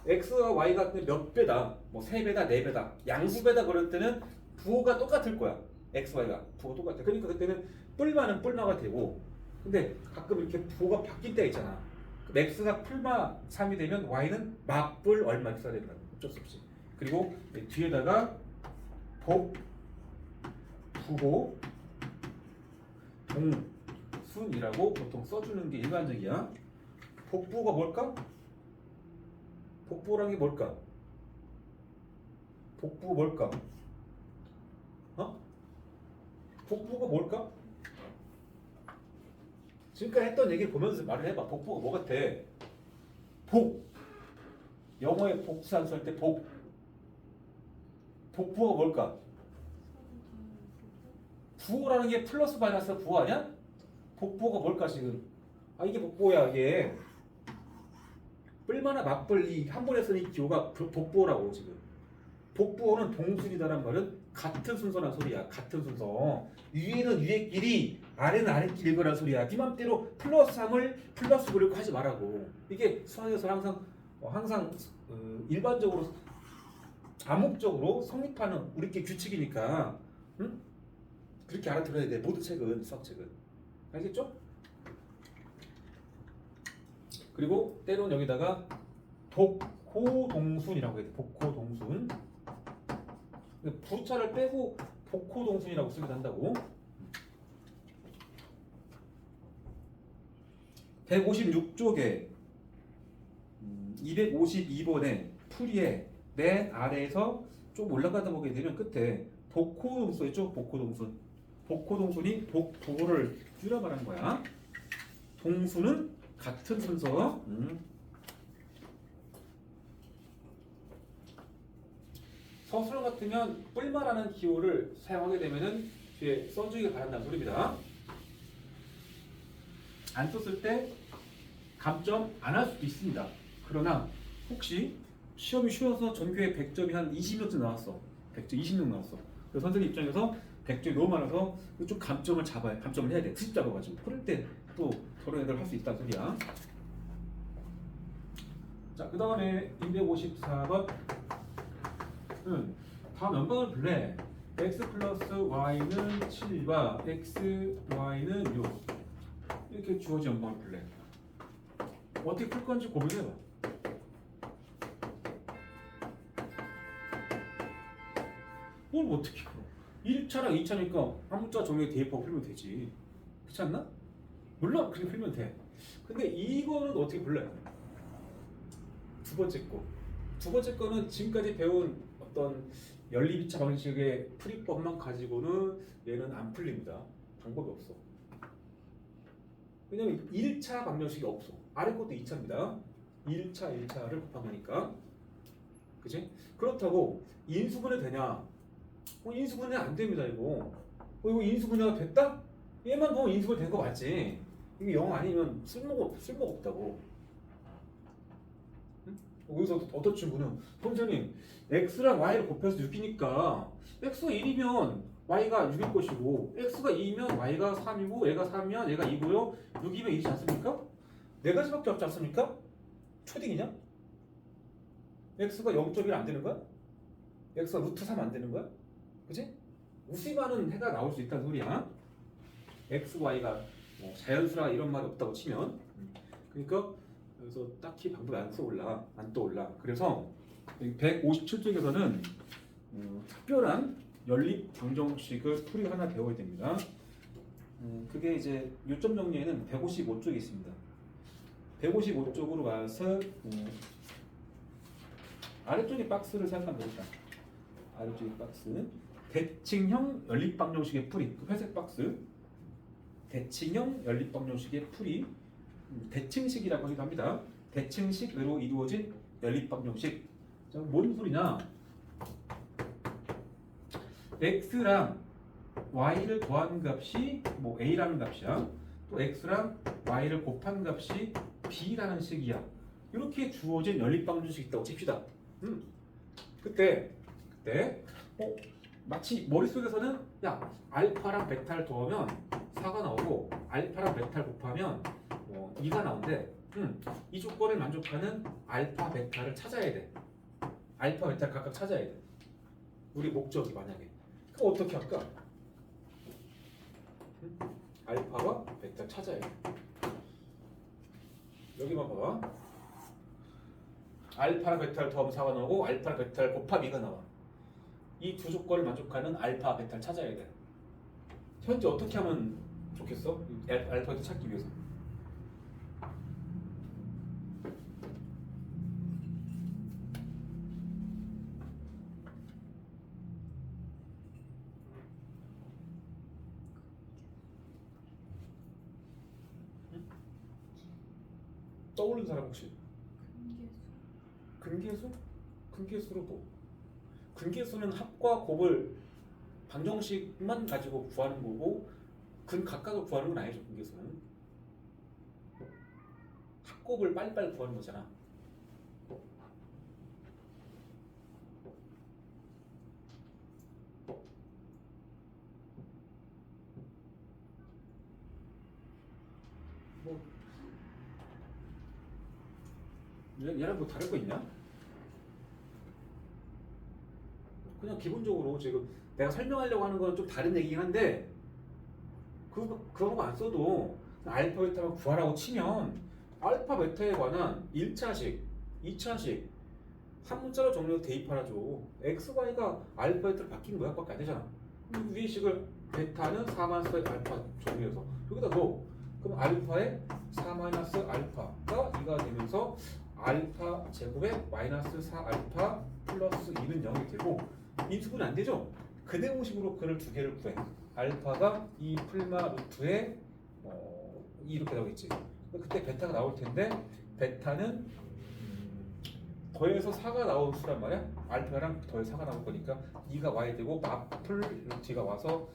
x와 y가 몇 배다, 뭐 3배다, 4배다, 양수배다 그럴 때는 부호가 똑같을 거야. x, y가 부호가 똑같아. 그러니까 그때는 뿔마는 뿔마가 되고 근데 가끔 이렇게 부호가 바뀔 때가 있잖아. x가 뿔마 3이 되면 y는 맞뿔 얼마 써야 된다. 어쩔 수 없이. 그리고 뒤에다가 부호 동순이라고 보통 써주는 게 일반적이야. 복부가 뭘까? 복부란 게 뭘까? 복부 뭘까? 복부가 뭘까? 지금까지 했던 얘기를 보면서 말을 해봐. 복부가 뭐 같아? 영어의 복수한 쓸 때 복부가 뭘까? 부호라는 게 플러스 마이너스 부호 아니야? 복부가 뭘까 지금? 이게 복부야 이게. 뿔마나 맞뿔 이 한 번에 쓰는 이 기호가 복부호라고 지금. 복부호는 동순이다란 말은 같은 순서란 소리야. 같은 순서. 위에는 위에끼리 아래는 아래끼리 읽으란 소리야. 네 맘대로 플러스 3을 플러스 9를 하지 말라고. 이게 수학에서 항상 일반적으로 암묵적으로 성립하는 우리끼리 규칙이니까 응? 그렇게 알아들어야 돼. 모든 책은 수학책은. 알겠죠? 그리고 때로는 여기다가 복호동순이라고 해야 돼. 복호동순. 부차를 빼고 복호동순이라고 쓰기도 한다고. 156쪽에 252번에 풀이에 맨 아래에서 좀 올라가다 보게 되면 끝에 복호동순 있죠? 복호동순. 복호 동순이 복부호를 줄여 말하는 거야. 동수는 같은 순서. 서술형 같으면 뿔말하는 기호를 사용하게 되면은 뒤에 써주길 바란다는 소리입니다. 안 썼을 때 감점 안 할 수도 있습니다. 그러나 혹시 시험이 쉬워서 전교에 100점이 한 20명쯤 나왔어. 100점 20명 나왔어. 그래서 선생님 입장에서 100점이 너무 많아서 좀 감점을 잡아야 감점을 해야 돼. 트집 잡아가지고 그럴 때 또 저런 애들 할 수 있다는 소리야. 자, 그 다음에 254번. 다음 연방을 불래. x 플러스 y는 7과 x, y는 6 이렇게 주어진 연방을 불래. 어떻게 풀 건지 고민해봐. 뭘 어떻게 풀어? 1차랑 2차니까 아무자 정리에 대입하고 풀면 되지. 그렇지 않나? 물론 그렇게 풀면 돼. 근데 이거는 어떻게 풀래? 두 번째 거. 두 번째 거는 지금까지 배운 어떤 연립 2차 방식의 풀이법만 가지고는 얘는 안 풀립니다. 방법이 없어. 왜냐면 1차 방정식이 없어. 아래 것도 2차입니다. 1차, 1차를 곱하니까. 그치? 그렇다고 인수분해 되냐? 인수분해 안 됩니다, 이거. 이거 인수분해가 됐다? 얘만 보면 인수분해 된 거 맞지? 이게 0 아니면 쓸모가 없다고. 응? 여기서 어떤 친구는 선생님 x랑 y를 곱해서 6이니까 x가 1이면 y가 6일 것이고 x가 2면 y가 3이고 얘가 3이면 얘가 2고요 6이면 2이지 않습니까? 네 가지밖에 없지 않습니까? 초딩이냐? x가 0.1 안 되는 거야? x가 루트 3 안 되는 거야? 그치? 우시반은 해가 나올 수 있다는 소리야. x, y가 뭐 자연수라 이런 말이 없다고 치면 그러니까 여기서 딱히 방법이 안 떠올라. 그래서 157쪽에서는 특별한 연립 방정식을 풀이 하나 배워야 됩니다. 그게 이제 요점 정리에는 155쪽에 있습니다. 155쪽으로 가서 아래쪽에 박스를 생각하면 되겠다. 아래쪽에 박스는 대칭형 연립 방정식의 풀이. 그 회색 박스. 대칭형 연립 방정식의 풀이. 대칭식이라고 하기도 합니다. 대칭식으로 이루어진 연립 방정식. 자, 뭔 소리냐? x랑 y를 더한 값이 뭐 a라는 값이야. 또 x랑 y를 곱한 값이 b라는 식이야. 이렇게 주어진 연립 방정식이 있다고 칩시다. 그때 마치 머릿속에서는 야 알파랑 베타를 더하면 4가 나오고 알파랑 베타를 곱하면 2가 나오는데 이 조건을 만족하는 알파 베타를 찾아야 돼. 알파 베타를 각각 찾아야 돼. 우리 목적이 만약에 그럼 어떻게 할까? 알파와 베타 찾아야 돼. 여기만 봐봐. 알파랑 베타를 더하면 4가 나오고 알파랑 베타를 곱하면 2가 나와. 이 두 조건을 만족하는 알파 베타를 찾아야 돼. 현재 어떻게 하면 좋겠어? 알파 베타 찾기 위해서. 떠오르는 사람 혹시? 근계수? 근계수로 뭐? 근계수는 합과 곱을 방정식만 가지고 구하는 거고 근 각각을 구하는 건 아니죠. 근계수는 합곱을 빨리빨리 구하는 거잖아. 뭐 얘랑 뭐 다를 거 있냐? 그냥 기본적으로 지금 내가 설명하려고 하는 건 좀 다른 얘기긴 한데 그런 거 안 써도 알파 베타만 구하라고 치면 알파 베타에 관한 1차식, 2차식 한 문자로 정리해서 대입하라 줘. x, y가 알파 베타로 바뀐 거야. 밖에 안 되잖아. 위의 식을 베타는 4-4의 알파 정리해서 여기다 넣어. 그럼 알파에 4-알파가 2가 되면서 알파 제곱에 마이너스 4알파 플러스 2는 0이 되고 인수분해 안 되죠? 근해공식으로 근을 두 개를 구해. 알파가 2 풀마 루트에 이렇게 나오겠지. 그때 베타가 나올 텐데 베타는 더해서 4가 나올 수란 말이야. 알파랑 더해서 4가 나올 거니까 2가 와야 되고 마플 루트가 와서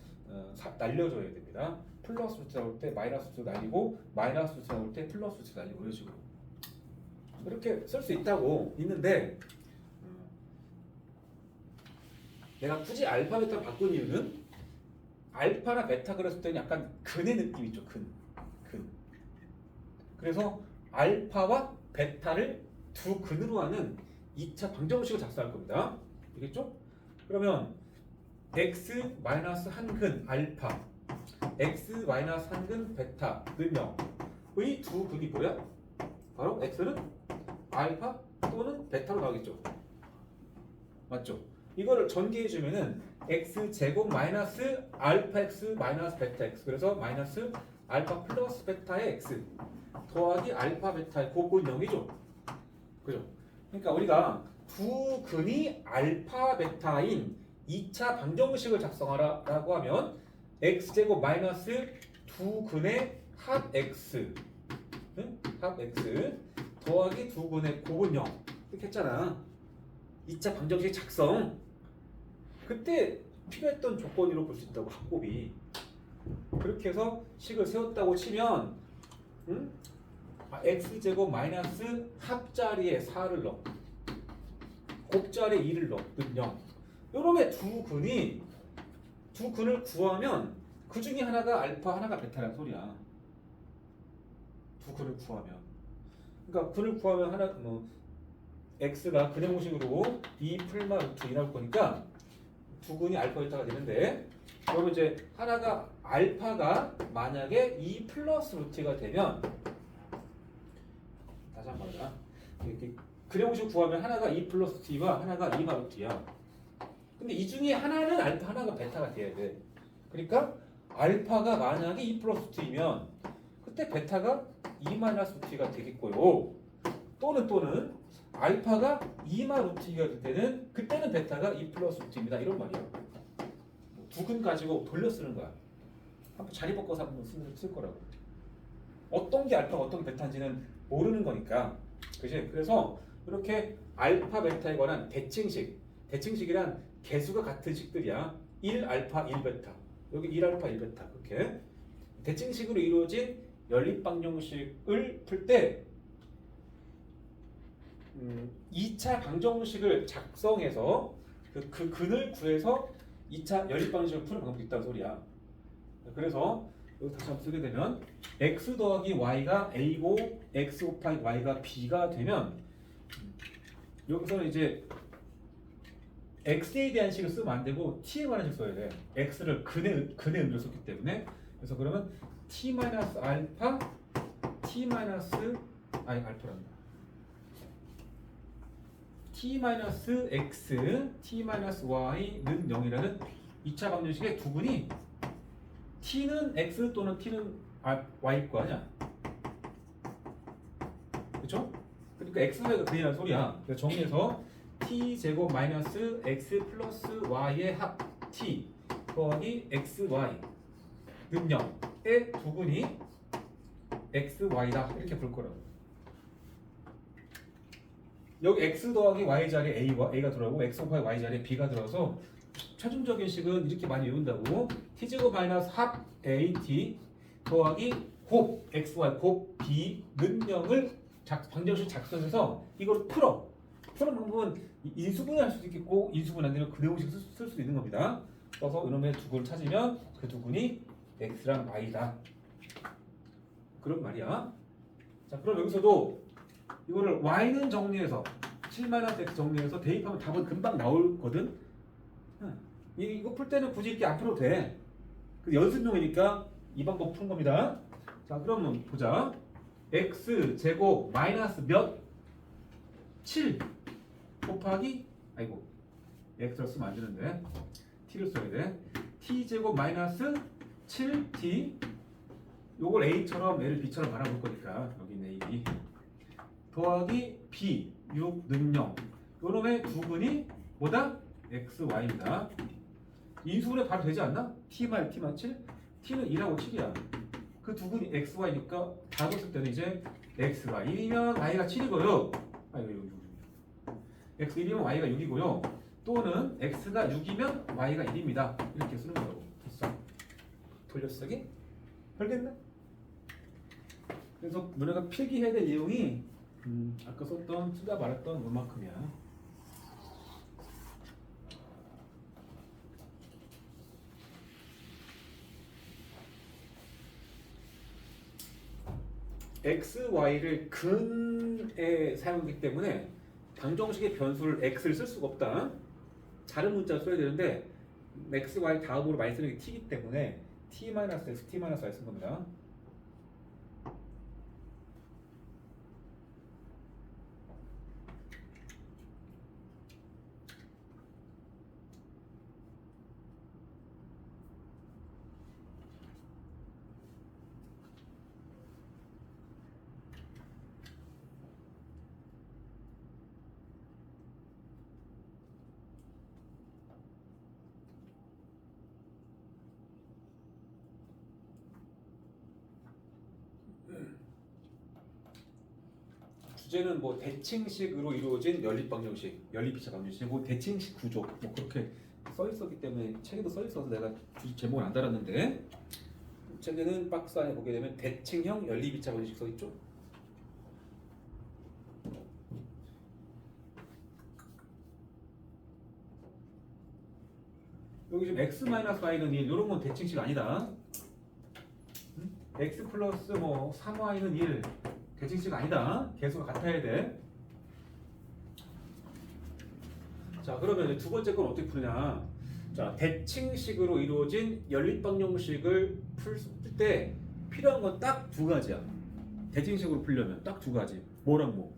날려줘야 됩니다. 플러스 루트 나올 때 마이너스 루트 날리고 마이너스 루트 나올 때 플러스 루트 날리고 이런 식으로 이렇게 쓸 수 있다고 있는데 내가 굳이 알파 베타를 바꾼 이유는 알파나 베타 그랬을 때는 약간 근의 느낌이 있죠. 근. 그래서 알파와 베타를 두 근으로 하는 2차 방정식을 작성할 겁니다. 알겠죠? 그러면 x 마이너스 한근 알파, x 마이너스 한근 베타는 0의 두 근이 뭐야? 바로 x는 알파 또는 베타로 나오겠죠. 맞죠? 이거를 전개해 주면은 x 제곱 마이너스 알파 x 마이너스 베타 x 그래서 마이너스 알파 플러스 베타의 x 더하기 알파 베타의 곱은 0이죠. 그죠? 그러니까 우리가 두 근이 알파 베타인 2차 방정식을 작성하라고 하면 x제곱 마이너스 두 근의 합 x 합 x 더하기 두 근의 곱은 0 이렇게 했잖아. 2차 방정식 작성 그때 필요했던 조건으로 볼 수 있다고 합곱이 그렇게 해서 식을 세웠다고 치면 x제곱 마이너스 합자리에 4를 넣어 곱자리에 2를 넣는 0 요놈의 두 근을 구하면 그 중에 하나가 알파 하나가 베타라는 소리야. 두 근을 구하면 그러니까 근을 구하면 하나 x가 근의 공식으로 2 풀마 루트 2 나올 거니까 두 근이 알파 베타가 되는데 그러면 이제 하나가 알파가 만약에 2 플러스 루트가 되면 다시 한번 보자. 근의 공식 구하면 하나가 2 플러스 t와 하나가 2마 루트야. 근데 이 중에 하나는 알파 하나가 베타가 돼야 돼. 그러니까 알파가 만약에 2 플러스 t면 그때 베타가 2 마이너스 t가 되겠고요. 또는 알파가 2마 루트가 될 때는 그때는 베타가 2 플러스 루트입니다. 이런 말이야. 두 근 가지고 돌려 쓰는 거야. 한번 자리 바꿔서 한번 쓸 거라고. 어떤 게 알파가 어떤 게 베타인지는 모르는 거니까. 그지? 그래서 이렇게 알파 베타에 관한 대칭식이란 개수가 같은 식들이야. 1 알파 1 베타. 여기 1 알파 1 베타. 이렇게 대칭식으로 이루어진 연립방정식을 풀 때 2차 방정식을 작성해서 그 근을 구해서 2차 연립방정식을 푸는 방법이 있다는 소리야. 그래서 여기 다시 한번 쓰게 되면 x 더하기 y가 a고 x 곱하기 y가 b가 되면 여기서는 이제 x에 대한 식을 쓰면 안 되고 t에 관한 식 써야 돼. x를 근의 의미로 썼기 때문에. 그래서 그러면 t 마이너스 알파 t 마이너스 알파란다. t 마이너스 x t 마이너스 y는 0이라는 2차 방정식의 두 분이 t는 x 또는 t는 y일 거 아니야. 그렇죠? 그러니까 x가 그이라는 소리야. 그래서 정리해서 t 제곱 마이너스 x 플러스 y의 합 t 더하기 x y는 0의 두 분이 x y다 이렇게 볼 거라고. 여기 x 더하기 y 자리에 a가 들어가고 x 곱하기 y 자리에 b가 들어서 최종적인 식은 이렇게 많이 외운다고. t제곱 마이너스 합 at 더하기 곱 xy 곱 b는 0을 방정식 작성해서 이걸 풀어. 푸는 방법은 인수분해 할 수도 있겠고 인수분해 안 되면 근해공식 쓸 수도 있는 겁니다. 써서 이놈의 두 근을 찾으면 그 두 근이 x랑 y다. 그런 말이야. 자, 그럼 여기서도 이거를 y는 정리해서 7-x 정리해서 대입하면 답은 금방 나오거든. 이거 풀 때는 굳이 이렇게 안 풀어도 돼. 연습용이니까 이 방법 푸는 겁니다. 자, 그러면 보자. x 제곱 마이너스 몇? 7 곱하기 x를 쓰면 안 되는데 t를 써야 돼. t 제곱 마이너스 7t 요걸 a처럼 얘를 b처럼 바라볼 거니까 여기 있네 a, b 더하기 b 6는 0 요놈의 두 근이 뭐다? x, y입니다. 인수분해 바로 되지 않나? T만 T만 7? T는 2라고 7이야. 그 두 분이 XY니까 다 뒀을 때는 이제 X가 1이면 Y가 7이고요. X 1이면 Y가 6이고요. 또는 X가 6이면 Y가 1입니다. 이렇게 쓰는 거라고. 됐어? 돌려쓰기? 알겠네? 그래서 너네가 필기해야 될 내용이 아까 썼던 쓰다 말했던 것만큼이야. x, y를 근에 사용하기 때문에 방정식의 변수를 x를 쓸 수가 없다. 다른 문자 써야 되는데 x, y 다음으로 많이 쓰는 게 t이기 때문에 t-x, t-y 쓴 겁니다. 주제는 뭐 대칭식으로 이루어진 연립방정식, 연립이차 방정식, 뭐 대칭식 구조, 뭐 그렇게 써 있었기 때문에 책에도 써 있어서 내가 제목을 안 달았는데 책에는 박스 안에 보게 되면 대칭형 연립이차 방정식 써 있죠. 여기 지금 x-y는 1 이런 건 대칭식 아니다. x 플러스 뭐 3y는 1 대칭식 아니다. 개수가 같아야 돼. 자, 그러면 이제 두 번째 건 어떻게 푸느냐? 자, 대칭식으로 이루어진 연립방정식을 풀 때 필요한 건 딱 두 가지야. 대칭식으로 풀려면 딱 두 가지. 뭐랑 뭐?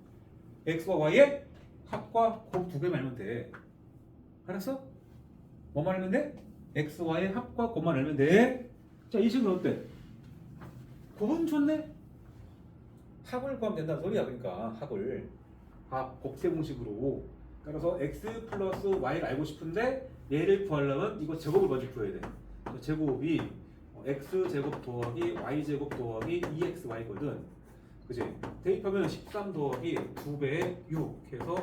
x와 y의 합과 곱 두 개만 알면 돼. 알았어? 뭐만 알면 돼? x, y의 합과 곱만 알면 돼. 자, 이 식은 어때? 곱은 좋네? 합을 구하면 된다는 소리야. 그러니까 합을 곱셈 공식으로. 따라서 x 플러스 y를 알고 싶은데 얘를 구하려면 이거 제곱을 먼저 구해야 돼. 제곱이 x 제곱 더하기 y 제곱 더하기 2xy거든. 그지? 대입하면 13 더하기 2배의 6 해서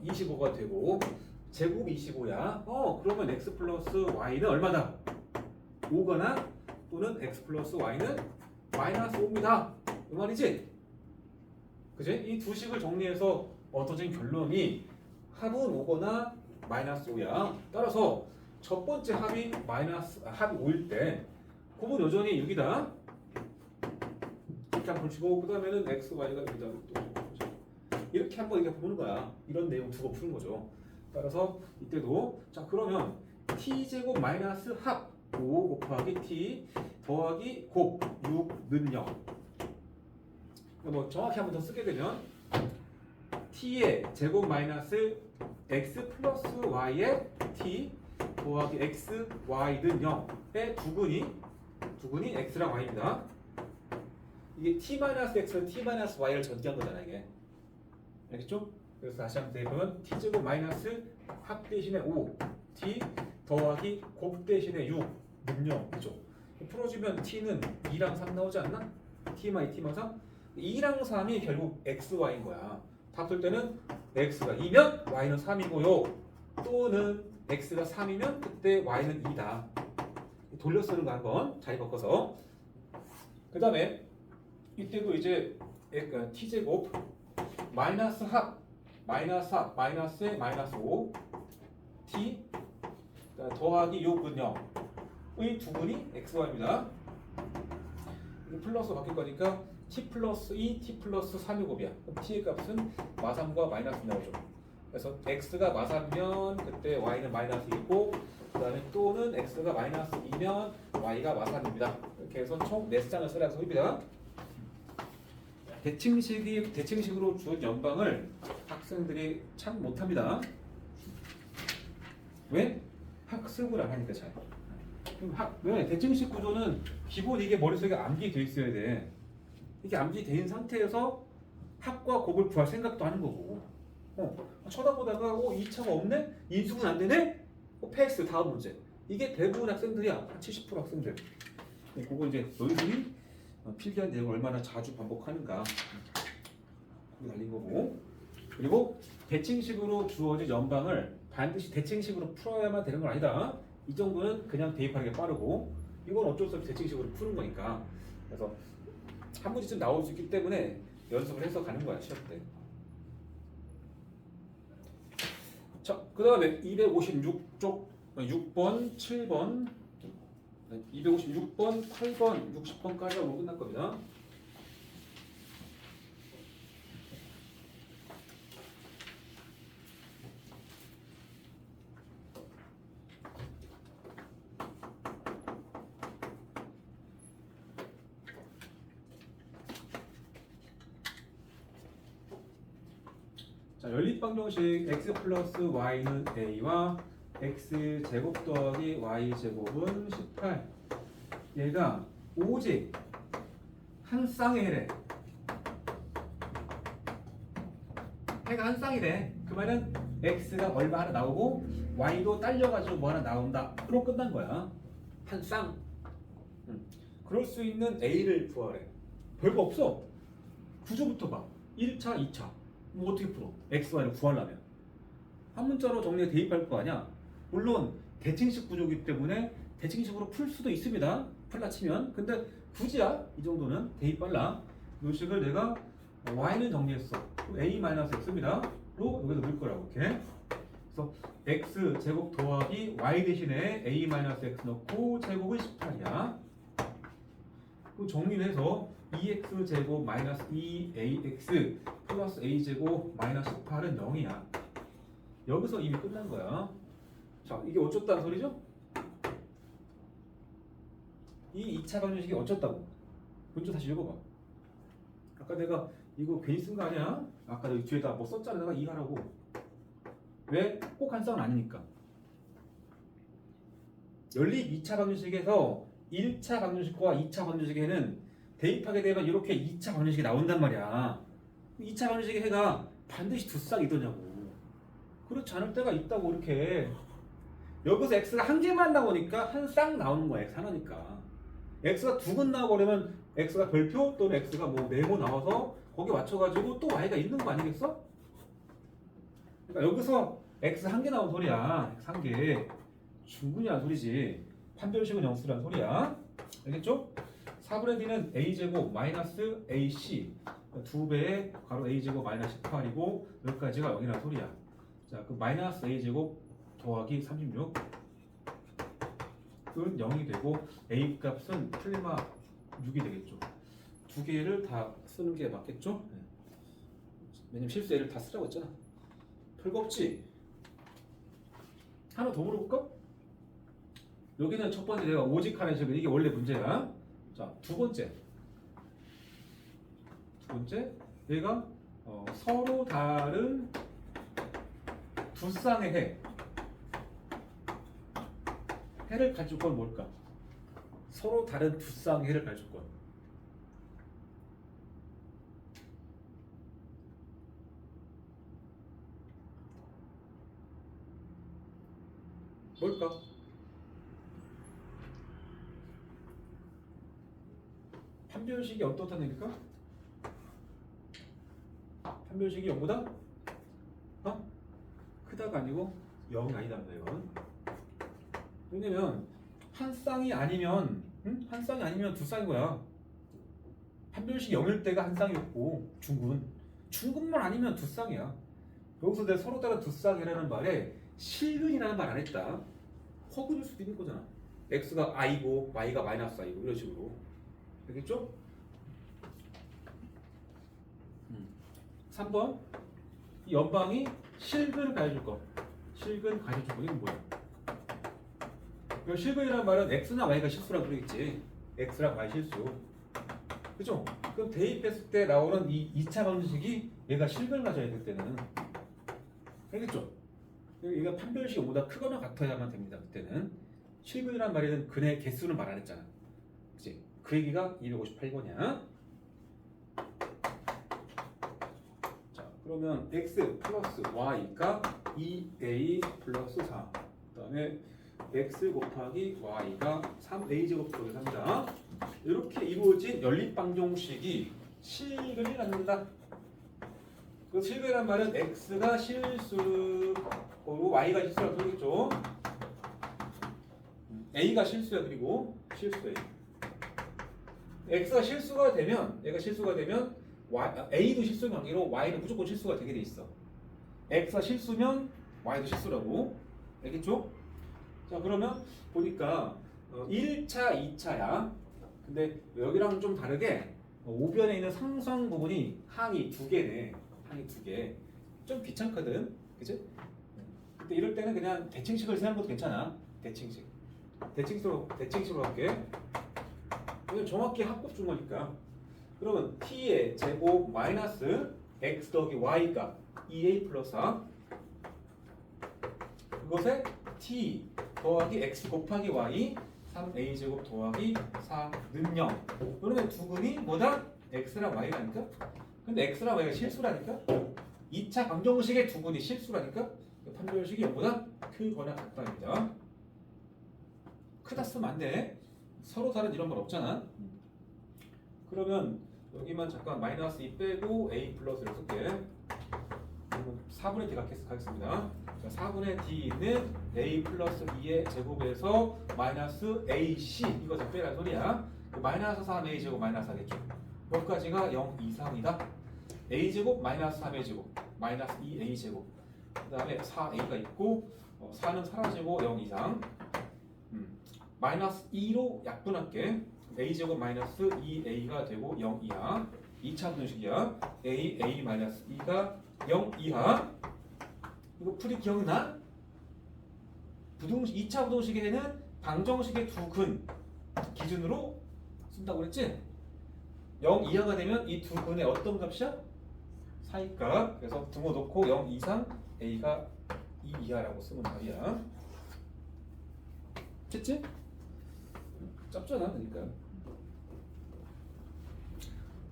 25가 되고 제곱이 25야. 그러면 x 플러스 y는 얼마다? 5거나 또는 x 플러스 y는 마이너스 5입니다. 이 말이지? 그지? 이 두 식을 정리해서 얻어진 결론이 합은 5거나 마이너스 5야. 따라서 첫 번째 합이 합이 5일 때 곱은 여전히 6이다. 이렇게 한번 치고 그 다음에는 x, y가 6이다. 이렇게 한번 이렇게 보는 거야. 이런 내용 두고 푸는 거죠. 따라서 이때도 자 그러면 t제곱 마이너스 합 5 곱하기 t 더하기 곱 6는 0. 뭐 정확히 한번 더 쓰게 되면 t의 제곱 마이너스 x 플러스 y의 t 더하기 x, y는 0의 두근이 x랑 y입니다. 이게 t-x는 t-y를 전개한 거잖아 이게. 알겠죠? 그래서 다시 한번 대입하면 t제곱 마이너스 합 대신에 5 t 더하기 곱 대신에 6는 0이죠. 풀어주면 t는 2랑 3 나오지 않나? t만 2, t만 3? 2랑 3이 결국 x, y인 거야. 답 쓸 때는 x가 2면 y는 3이고요. 또는 x가 3이면 그때 y는 2다. 돌려 쓰는 거 한번 자리 바꿔서. 그 다음에 이때도 이제 t제곱 마이너스 합 마이너스에 마이너스 5 t 더하기 6은 0의 두근이 xy입니다. 플러스 바뀔 거니까 t 플러스 2, t 플러스 3의 곱이야. 그럼 t의 값은 마삼과 마이너스 나오죠. 그래서 x가 마삼이면 그때 y는 마이너스 2고 그 다음에 또는 x가 마이너스 2면 y가 마삼입니다. 이렇게 해서 총 4장을 쓰라는 소리입니다. 대칭식으로 준 연방을 학생들이 참 못합니다. 왜? 학습을 안 하니까 잘. 왜? 대칭식 구조는 기본 이게 머릿속에 암기돼 있어야 돼. 이게 암기된 상태에서 합과 곱을 구할 생각도 하는 거고. 쳐다보다가 2차가 없네? 인수분 안 되네? 패스 다음 문제. 이게 대부분 학생들이야. 한 70% 학생들. 그거 이제 너희들이 필기한 내용을 얼마나 자주 반복하는가 그게 달린 거고. 그리고 대칭식으로 주어진 연방을 반드시 대칭식으로 풀어야만 되는 건 아니다. 이 정도는 그냥 대입하는 게 빠르고 이건 어쩔 수 없이 대칭식으로 푸는 거니까. 그래서 한 문제쯤 나올 수 있기 때문에 연습을 해서 가는 거야 시험 때. 자, 그 다음에 256쪽 6번, 7번, 256번, 8번, 60번까지 하고 끝날 겁니다. 자, 연립방정식 x 플러스 y는 a와 x 제곱 더하기 y 제곱은 18. 얘가 오직 한 쌍의 해래. 해가 한 쌍이래. 그 말은 x가 얼마 하나 나오고 y도 딸려가지고 뭐 하나 나온다.로 끝난 거야. 한 쌍. 그럴 수 있는 a를 구하래. 별거 없어. 구조부터 봐. 1차, 2차. 뭐 어떻게 풀어? x, y를 구하려면 한 문자로 정리해 대입할 거 아니야. 물론 대칭식 구조이기 때문에 대칭식으로 풀 수도 있습니다. 풀라 치면. 근데 굳이야 이 정도는 대입 빨라. 이 식을 내가 y는 정리했어. a-x입니다. 로 여기서 넣을 거라고 이렇게. 그래서 x 제곱 더하기 y 대신에 a-x 넣고 제곱은 18이야. 그럼 정리를 해서 2x 제곱 마이너스 2ax 플러스 a 제곱 마이너스 18은 0이야. 여기서 이미 끝난 거야. 자, 이게 어쩌다는 소리죠? 이 2차 방정식이 어쩌다고? 먼저 다시 읽어봐. 아까 내가 이거 괜히 쓴 거 아니야? 아까 여기 뒤에다 뭐 썼잖아. 내가 이하라고. 왜? 꼭 한 쌍은 아니니까. 연립 2차 방정식에서 1차 방정식과 2차 방정식에는 대입하게 되면 이렇게 2차 방정식이 나온단 말이야. 2차 방정식의 해가 반드시 두 쌍이더냐고. 그렇지 않을 때가 있다고. 이렇게 여기서 x가 한 개만 나오니까 한 쌍 나오는 거야. x 하나니까. x가 두 근 나오고 그러면 x가 별표 또는 x가 뭐 네모 나와서 거기 맞춰가지고 또 y가 있는 거 아니겠어? 그러니까 여기서 x 한 개 나온 소리야. x 한 개. 충분히 한 소리지. 판별식은 영수란 소리야. 알겠죠? 4분의 d는 a제곱 마이너스 ac 2배의 괄호 a제곱 마이너스 18이고 여기까지가 0이라는 소리야. 자, 그 마이너스 a제곱 더하기 36은 0이 되고 a 값은 틀마 6이 되겠죠. 두 개를 다 쓰는 게 맞겠죠? 네. 왜냐면 실수 a를 다 쓰라고 했잖아. 별거 없지? 하나 더 물어볼까? 여기는 첫 번째 내가 오직 하는 식은 이게 원래 문제야. 자, 두 번째 얘가 서로 다른 두 쌍의 해를 가질 건 뭘까? 서로 다른 두 쌍의 해를 가질 건 뭘까? 판별식이 어떻다는 얘기일까? 판별식이 0보다 크다가 아니고 0이 아니답니다. 이건. 왜냐면 한 쌍이 아니면 한 쌍이 아니면 두 쌍인 거야. 판별식 0일 때가 한 쌍이었고 중근만 아니면 두 쌍이야. 여기서 내가 서로 다른 두 쌍이라는 말에 실근이라는 말 안 했다. 허근일 수도 있는 거잖아. x가 i고 y가 마이너스 i고 이런 식으로. 알겠죠? 3번 이 연방이 실근을 가해줄 거. 실근 가해줄 거. 이건 뭐야? 실근이라는 말은 x나 y가 실수라고 그러겠지. x랑 y 실수. 그죠? 그럼 대입했을 때 나오는 이 2차 방정식이 얘가 실근을 가져야 될 때는. 알겠죠? 얘가 판별식이 5보다 크거나 같아야만 됩니다. 그때는. 실근이라는 말에는 근의 개수는 말 안 했잖아. 그치? 그 얘기가 258번이야. 자, 그러면 x 플러스 y가 2a 플러스 4. 그 다음에 x 곱하기 y가 3a제곱 더하기합니다. 이렇게 이루어진 연립방정식이 실근이 갖는다. 그 실근이란 말은 x가 실수고 y가 실수라고 그러겠죠. a가 실수야. 그리고 실수에 x가 실수가 되면 얘가 실수가 되면 a도 실수인 관계로 y는 무조건 실수가 되게 돼 있어. x가 실수면 y도 실수라고. 알겠죠? 자, 그러면 보니까 1차, 2차야. 근데 여기랑 좀 다르게 오변에 있는 상수항 부분이 항이 두 개네. 항이 두 개. 좀 귀찮거든. 그치? 근데 이럴 때는 그냥 대칭식을 세는 것도 괜찮아. 대칭식으로 할게. 이건 정확히 합곱 준 거니까. 그러면 t의 제곱 마이너스 x 더하기 y가 2a 플러스 4. 그것에 t 더하기 x 곱하기 y 3a 제곱 더하기 4는 0. 그러면 두 근이 뭐다? x랑 y라니까? 근데 x랑 y가 실수라니까? 2차 방정식의 두 근이 실수라니까? 판별식이 0보다 크거나 같다입니다. 크다 쓰면 안 돼. 서로 다른 이런 말 없잖아. 그러면 여기만 잠깐 마이너스 2 빼고 a 플러스를 쓸게. 4분의 d 가겠습니다. 자, 4분의 d는 a 플러스 2의 제곱에서 마이너스 ac 이거 다 빼라 소리야. 마이너스 3a 제곱 마이너스 4겠죠. 여기까지가 0 이상이다. a 제곱 마이너스 3a 제곱 마이너스 2a 제곱 그 다음에 4a가 있고 4는 사라지고 0 이상. 마이너스 2로 약분할게. a 제곱 마이너스 2a가 되고 0 이하. 2차 분식이야. a 마이너스 2가 0 이하. 이거 풀이 기억나? 2차 부동식에는 방정식의 두 근 기준으로 쓴다고 그랬지? 0 이하가 되면 이 두 근의 어떤 값이야? 사이값. 그래서 등호 놓고 0 이상 a가 2 이하라고 쓰면 말이야. 됐지? 짭잖아. 그러니까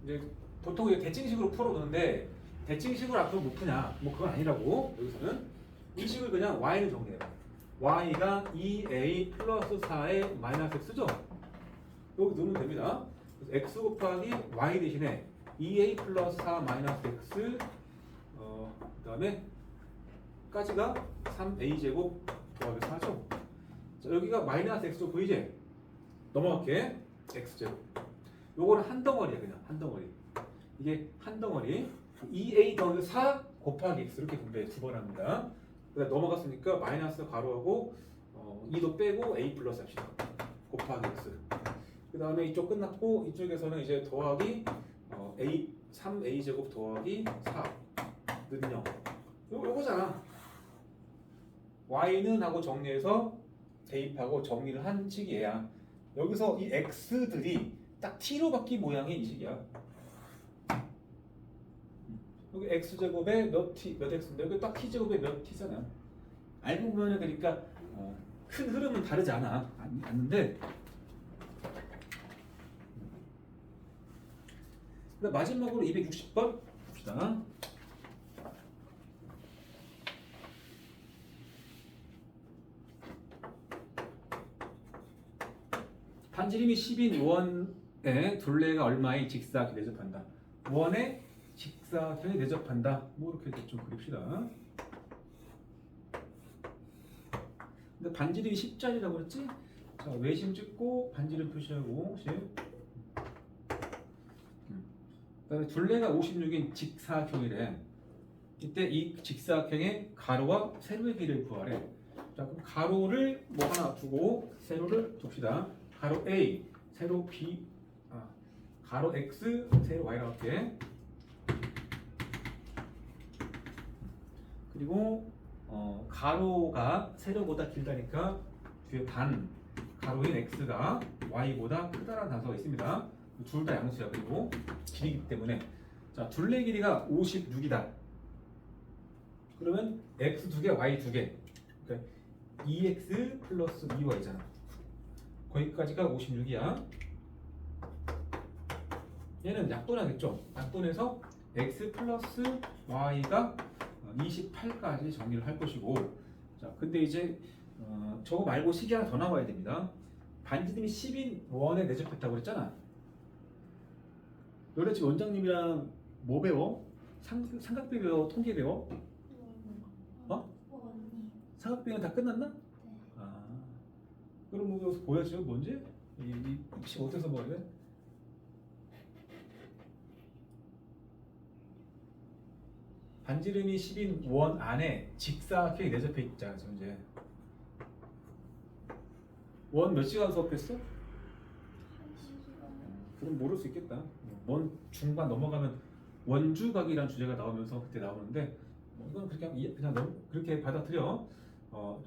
이제 보통 이제 대칭식으로 풀어놓는데 대칭식으로 앞으로 못 푸냐? 뭐 그건 아니라고. 여기서는 이 식을 그냥 y는 정리해봐. y가 2a 플러스 4의 마이너스 x죠? 여기 넣으면 됩니다. 그래서 x 곱하기 y 대신에 2a 플러스 4 마이너스 x 그 다음에 까지가 3a 제곱 더하기 4죠? 자, 여기가 마이너스 x죠? 보이지? 넘어갈게. x제곱. 요거는 한 덩어리야. 그냥 한 덩어리. 이게 한 덩어리. 2a 더하기 4 곱하기 x 이렇게 분배 두 번 합니다. 그다음 넘어갔으니까 마이너스 가로하고 2도 빼고 a 플러스 합시다. 곱하기 x. 그 다음에 이쪽 끝났고 이쪽에서는 이제 더하기 a 3a 제곱 더하기 4는 0. 요거잖아. y는 하고 정리해서 대입하고 정리를 한 식이 얘야. 여기서 이 x들이 딱 t로 바뀐 모양의 이 식이야. 여기 x제곱에 몇 x인데 여기 딱 t제곱에 몇 t잖아. 알고 보면은 그러니까 큰 흐름은 다르지 않는데 마지막으로 260번 봅시다. 반지름이 10인 원의 둘레가 얼마의 직사각형에 내접한다. 원의 직사각형에 내접한다. 뭐 이렇게 좀 그립시다. 근데 반지름이 10짜리라고 그랬지? 자, 외심 찍고 반지름 표시하고 10. 그다음에 둘레가 56인 직사각형이래. 이때 이 직사각형의 가로와 세로의 길이를 구하래. 자, 그럼 가로를 뭐 하나 두고 세로를 둡시다. 가로 A, 세로 B, 가로 X, 세로 Y라고 할게. 그리고 가로가 세로보다 길다니까 뒤에 반, 가로인 X가 Y보다 크다라는 단서가 있습니다. 둘 다 양수야. 그리고 길이기 때문에 자, 둘레 길이가 56이다. 그러면 X 2개, Y 2개. 그러니까 2X 플러스 2Y잖아. 거기까지가 56이야. 얘는 약분하겠죠. 약분해서 x 플러스 y가 28까지 정리를 할 것이고. 자, 근데 이제 저거 말고 식이 하나 더 나와야 됩니다. 반지름이 10인 원에 내접했다고 그랬잖아. 너네 지금 원장님이랑 뭐 배워? 삼각비 배워? 통계 배워? 어? 원이. 삼각비는 다 끝났나? 네. 아, 그럼 뭐 여기서 보여줘 뭔지? 식 어디서 먹어야 돼? 반지름이 10인 원 안에 직사각형이 내접해 있잖아 지금 이제. 원 몇 시간 수업했어? 1시간. 그럼 모를 수 있겠다. 원 중반 넘어가면 원주각이라는 주제가 나오면서 그때 나오는데 이건 그냥 너무 그렇게 받아들여.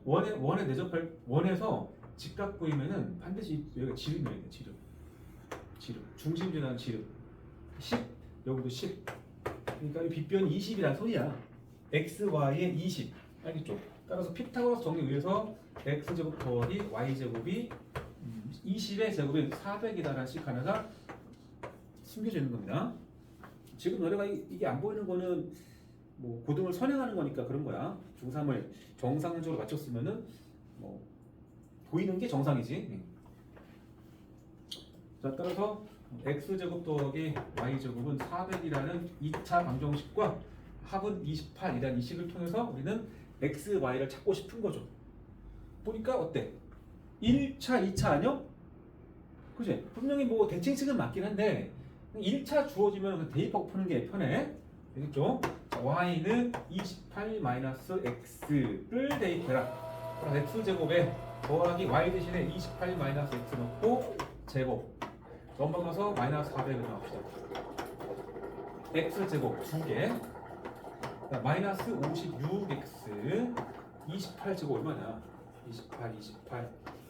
원에 내접할 원에서 직각 구이면은 반드시 여기가 지름이어야 돼. 지름 중심 지나는 지름 10 여기도 10. 그러니까 이 빗변이 20이란 소리야. x, y의 20 알겠죠? 따라서 피타고라스 정리 의해서 x제곱 더하기 y제곱이 20의 제곱이 400이다라는 식 하나가 숨겨져 있는 겁니다. 지금 너네가 이게 안 보이는 거는 뭐 고등을 선행하는 거니까 그런 거야. 중3을 정상적으로 맞췄으면은 뭐 보이는 게 정상이지. 자, 따라서 x제곱 더하기 y제곱은 400이라는 2차 방정식과 합은 28이라는 이 식을 통해서 우리는 x, y를 찾고 싶은 거죠. 보니까 어때? 1차, 2차 아니요? 그지? 분명히 뭐 대칭식은 맞긴 한데 1차 주어지면 대입하고 푸는 게 편해. 되겠죠? 자, y는 28-x를 대입해라. 그럼 x제곱에 더하기 y 대신에 28-x 넣고 제곱 넘어가서 마이너스 400을 넣읍시다. x제곱 2개 마이너스 56x 28제곱 얼마냐? 28,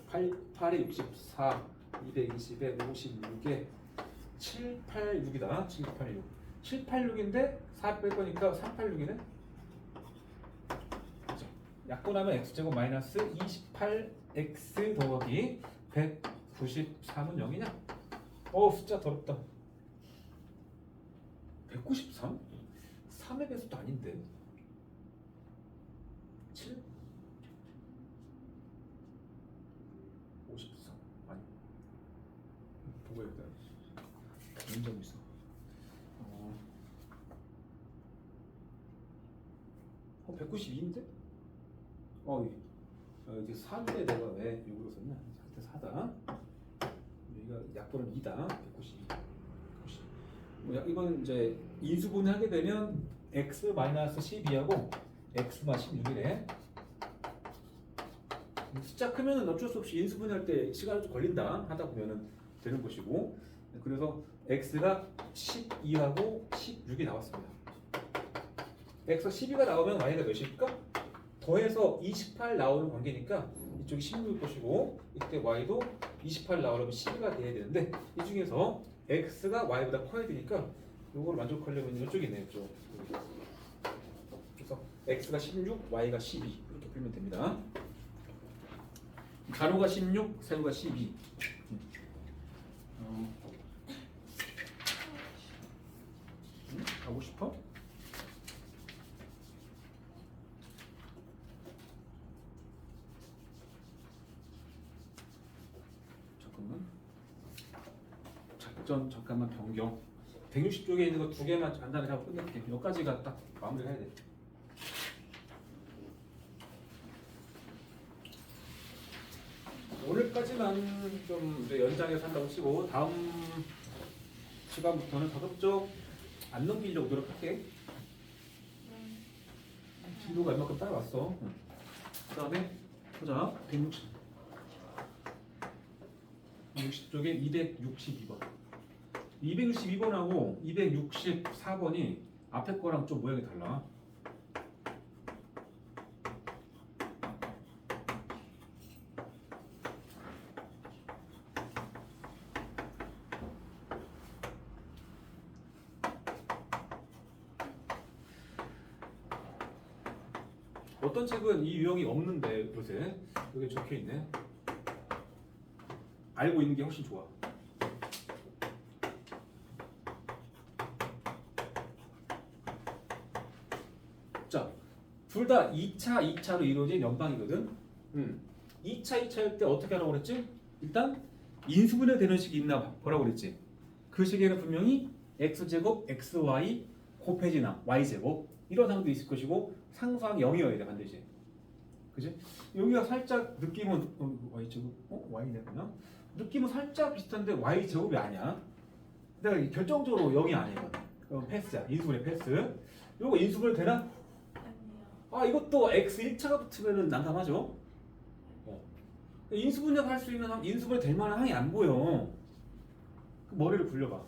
8에 64 220에 56에 786이다. 786 786인데 4 뺄 거니까 386이네. 약분하면 x제곱 마이너스 28x 더하기 193은 0이냐? 숫자 더럽다. 193? 3의 배수도 아닌데 7? 53 아니 보고 해야 돼. 다른 점 있어. 192인데? 이게 4인데 내가 왜 6으로 썼냐? 상태 4다. 여기가 약분은 2다. 192. 이건 이제 인수분해 하게 되면 x-12하고 x-16이래. 숫자 크면은 어쩔 수 없이 인수분해할 때 시간이 좀 걸린다 하다 보면은 되는 것이고, 그래서 x가 12하고 16이 나왔습니다. x가 12가 나오면 y가 몇일까? 더해서 28 나오는 관계니까 이쪽이 16일 것이고, 이때 y도 28 나오려면 12가 돼야 되는데, 이 중에서 x가 y보다 커야 되니까 이걸 만족하려면 이쪽이 있네요. 이쪽. 그래서 x가 16, y가 12 이렇게 풀면 됩니다. 가로가 16, 세로가 12. 가고 싶어? 잠깐만 변경. 160쪽에 있는 거 두 개만 간단하게 하고 끝낼게. 여기까지가 딱 마무리해야 돼. 오늘까지만 좀 이제 연장해서 한다고 치고 다음 시간부터는 가급적 안 넘기려고 노력할게. 진도가 얼마큼 따라왔어. 그 다음에 보자. 160쪽에 262번. 262번하고 264번이 앞에 거랑 좀 모양이 달라. 어떤 책은 이 유형이 없는데 요새 여기 적혀 있네. 알고 있는 게 훨씬 좋아. 자, 둘 다 2차, 2차로 이루어진 연방이거든. 2차, 2차일 때 어떻게 하라고 그랬지? 일단 인수분해 되는 식이 있나 보라고 그랬지. 그 식에는 분명히 x제곱, xy 곱해지나 y제곱 이런 상도 있을 것이고 상수항 0이어야 돼 반드시. 그지? 여기가 살짝 느낌은 y제곱, y네 그냥? 느낌은 살짝 비슷한데 y제곱이 아니야. 내가 결정적으로 0이 아니거든. 그럼 패스야. 인수분해 패스. 요거 인수분해 되나? 아 이것도 x 1차가 붙으면은 난감하죠. 인수분해 할 수 있는 인수분해 될 만한 항이 안 보여. 그 머리를 굴려봐.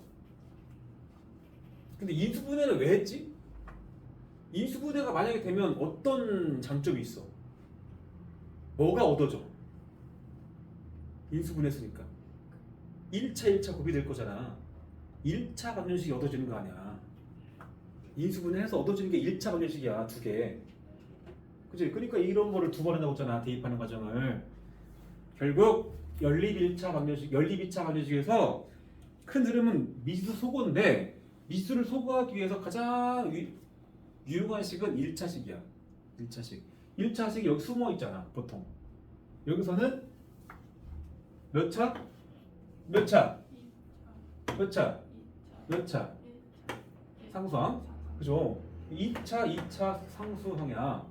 근데 인수분해를 왜 했지? 인수분해가 만약에 되면 어떤 장점이 있어? 뭐가 얻어져? 인수분해 했으니까 1차, 1차 곱이 될 거잖아. 1차 방정식이 얻어지는 거 아니야. 인수분해해서 얻어지는 게 1차 방정식이야. 두 개. 그치? 그러니까 이런 거를 두 번 한다고 했잖아. 대입하는 과정을. 결국 연립 1차 방정식, 연립 2차 방정식에서 큰 흐름은 미수 소거인데 미수를 소거하기 위해서 가장 유용한 식은 1차식이야. 1차식. 1차식이 여기 숨어 있잖아. 보통. 여기서는 몇 차? 몇 차? 몇 차? 몇 차? 상수항? 그죠? 2차, 2차 상수항이야.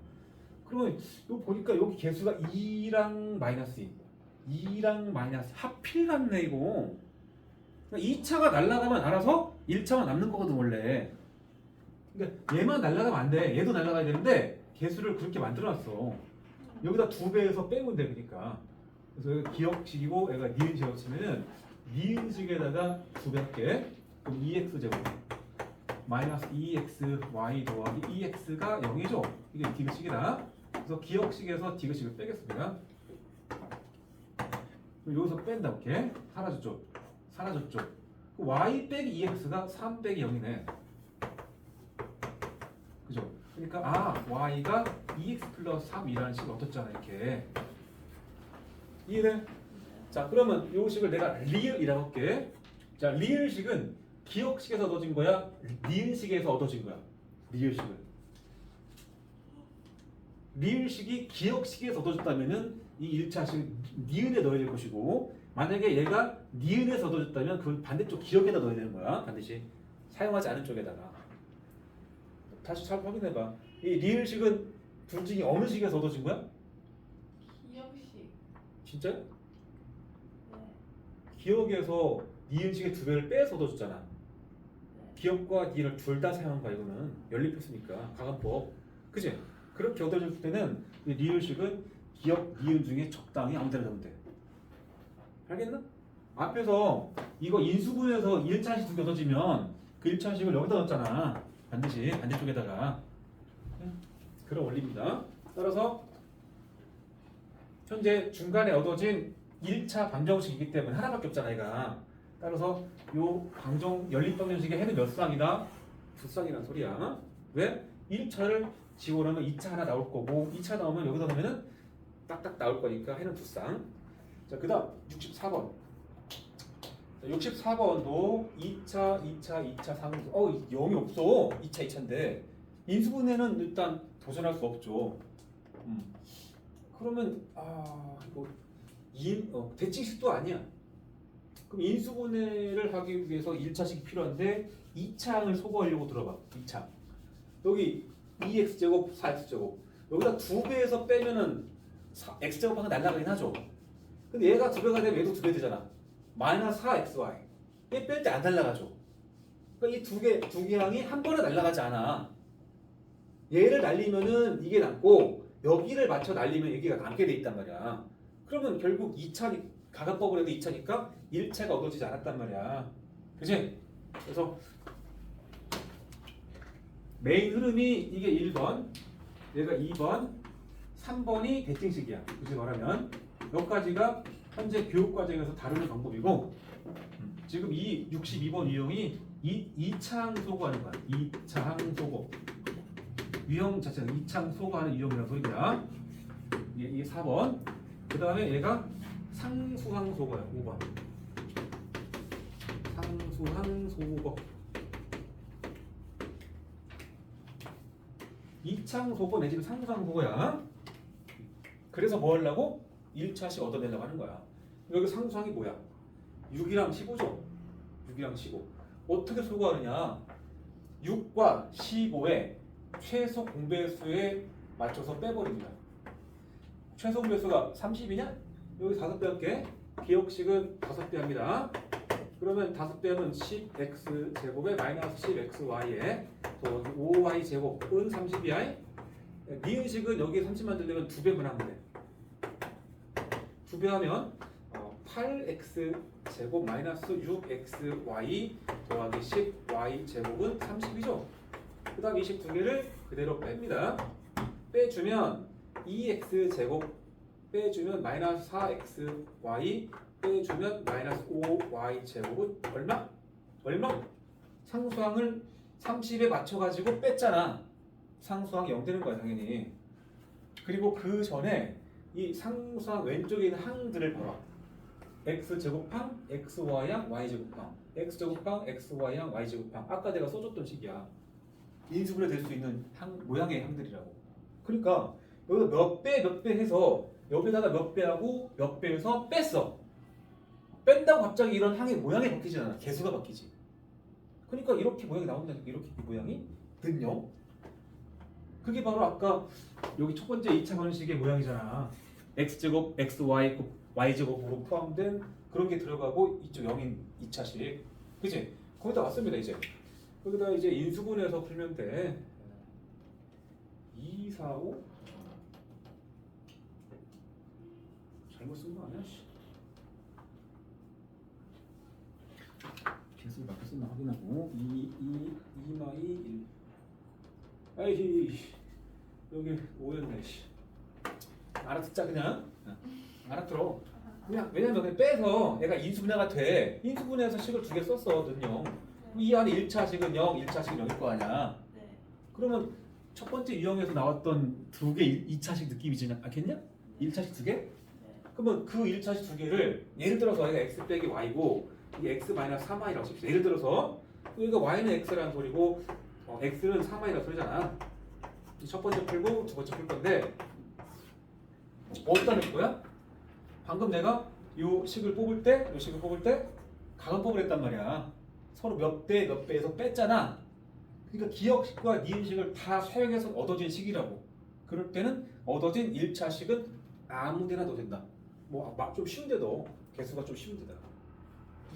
그러면 이거 보니까 여기 개수가 2랑 마이너스 2랑 마이너스 하필 같네 이거. 2차가 날아가면 알아서 1차만 남는 거거든 원래. 그러니까 얘만 날아가면 안 돼. 얘도 날아가야 되는데 개수를 그렇게 만들어놨어. 여기다 2배에서 빼면 돼 그러니까. 그래서 여기 기억식이고 얘가 니은식이라고 치면은 니은식에다가 2배 할게. 그럼 2x제곱 마이너스 2xy 더하기 2x가 0이죠. 이게 디귿식이다. 그래서 기억식에서 디귿식을 빼겠습니다. 그럼 여기서 뺀다 이렇게 사라졌죠. 사라졌죠. y 빼기 2x가 3 빼기 0이네. 그죠? 그러니까 y가 2x 플러스 3이라는 식을 얻었잖아 이렇게. 이해돼? 자 그러면 이 식을 내가 리을이라고 할게. 자 리을식은 기억식에서 얻어진 거야? 니은식에서 얻어진 거야? 리을식은. 리을식이 기억식에서 얻어졌다면은 이 1차식 니은에 넣어야 될 것이고 만약에 얘가 니은에서 얻어졌다면 그 반대쪽 기억에다 넣어야 되는 거야. 반드시 사용하지 않은 쪽에다가. 다시 잘 확인해봐. 이 리을식은 둘 중에 어느 식에서 얻어진 거야? 기억식. 진짜? 네. 기억에서 니은식의 2배를 빼서 얻어졌잖아. 네. 기억과 니은을 둘 다 사용한 거야 이거는. 연립했으니까 가간법. 그치? 그렇게 얻어질 때는 이 리을식은 기억, 니은 중에 적당히 아무 데나 넣으면 돼. 알겠나? 앞에서 이거 인수분해서 1차식 두 개 얻어지면 그 1차식을 여기다 넣었잖아. 반드시 반대쪽에다가. 그런 원리입니다. 따라서 현재 중간에 얻어진 1차 방정식이기 때문에 하나밖에 없잖아 얘가. 따라서 요 연립 방정식의 해는 몇 쌍이다? 2쌍이란 소리야. 왜? 1차를 지원하면 2차 하나 나올 거고 2차 나오면 여기다 넣으면은 딱딱 나올 거니까 해는 2쌍. 자, 그다음 64번. 자, 64번도 2차 상수. 0이 없어. 2차 2차인데 인수분해는 일단 도전할 수 없죠. 그러면 이거 대칭식도 아니야. 그럼 인수분해를 하기 위해서 1차식이 필요한데 2차항을 소거하려고 들어봐. 2차. 여기 2x제곱 4x제곱 여기다 2배에서 빼면은 x제곱하고 날라가긴 하죠. 근데 얘가 2배가 되면 얘도 2배 되잖아. 마이너스 4xy 얘 뺄 때 안 날라가죠. 그러니까 이 두 개 항이 한 번에 날라가지 않아. 얘를 날리면은 이게 남고 여기를 맞춰 날리면 여기가 남게 돼 있단 말이야. 그러면 결국 2차 가간법을 해도 2차니까 1차가 얻어지지 않았단 말이야. 그치? 그래서 메인 흐름이 이게 1번, 얘가 2번, 3번이 대칭식이야. 굳이 말하면 여기까지가 현재 교육과정에서 다루는 방법이고 지금 이 62번 유형이 2차항 소거하는 거야. 2차항 소거. 유형 자체는 2차항 소거하는 유형이라는 소리야. 이게 4번. 그 다음에 얘가 상수항 소거야. 5번. 상수항 소거. 2차항 소거 내지는 상수항 소거야. 그래서 뭐 하려고? 1차씩 얻어내려고 하는 거야. 여기 상수항이 뭐야? 6이랑 15죠. 6이랑 15. 어떻게 소거하느냐? 6과 15의 최소 공배수에 맞춰서 빼버립니다. 최소 공배수가 30이냐? 여기 5배 할게. 기억식은 5배 합니다. 그러면 5배 하면 10x 제곱에 마이너스 10xy에 또 5y 제곱은 30이야. 니은식은 여기 30 만들려면 2배만 하면 돼. 2배 하면 8x 제곱 마이너스 6xy 더하기 10y 제곱은 30이죠. 그 다음 22개를 그대로 뺍니다. 빼주면 2x 제곱 빼주면 마이너스 4xy 빼주면 마이너스 5y 제곱은 얼마? 얼마? 상수항을 30에 맞춰가지고 뺐잖아. 상수항이 0 되는 거야 당연히. 그리고 그 전에 이 상수항 왼쪽에 있는 항들을 봐봐. x제곱항, xy항, y제곱항, x제곱항, xy항, y제곱항. 아까 내가 써줬던 식이야. 인수분해 될 수 있는 모양의 항들이라고. 그러니까 여기다 몇 배 해서 여기다가 몇 배하고 몇 배해서 뺐어. 뺀다고 갑자기 이런 항의 모양이 바뀌지 않아. 개수가 바뀌지. 그러니까 이렇게 모양이 나온다니까. 이렇게 모양이 는요. 그게 바로 아까 여기 첫 번째 2차 방식의 모양이잖아. x제곱, xy, y제곱으로 포함된 그런 게 들어가고 이쪽 0인 2차식. 그치? 거기다 왔습니다 이제. 거기다 이제 인수분해해서 풀면 돼. 2, 4, 5 잘못 쓴 거 아니야? 개수를 맞게 썼나 확인하고 2마이 1 아이 여기 5였네. 알아듣자 그냥. 알아들어. 그냥 왜냐면 그냥 빼서 얘가 인수분해가 돼. 인수분해해서 식을 2개 썼어. 는 0. 이 안에 1차식은 0, 1차식은 0일 거 아니야. 네. 그러면 첫 번째 유형에서 나왔던 2개 2차식 느낌이지 않겠냐? 1차식 2개? 네. 그러면 그 1차식 2개를 예를 들어서 얘가 x 빼기 y고 이 x 마이너스 3y라고 칩시다. 예를 들어서 여기가 y는 x라는 소리고 x는 3y라는 소리잖아. 첫 번째 풀고 두 번째 풀 건데 어디다 넣을 거야? 방금 내가 요 식을 뽑을 때 가분법을 했단 말이야. 서로 몇 배에서 뺐잖아. 그러니까 기억식과 니은식을 다 사용해서 얻어진 식이라고. 그럴 때는 얻어진 1차식은 아무 데나 넣어도 된다. 뭐 좀 쉬운데 넣어. 개수가 좀 쉬운 데다.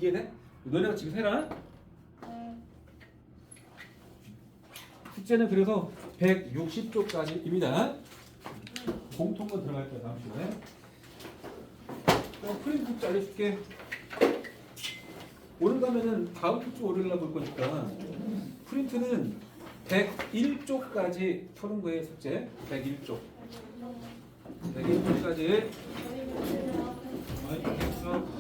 이해돼? 너네가 지금 해라. 네. 숙제는 그래서 160쪽까지입니다. 공통건 들어갈 거야 다음 주에. 그럼 프린트 숙제 알려줄게. 오늘 가면은 다음 주 월요일 날 볼 거니까 프린트는 101쪽까지 푸는 거예요 숙제. 101쪽. 101쪽까지. 저희는 알겠어.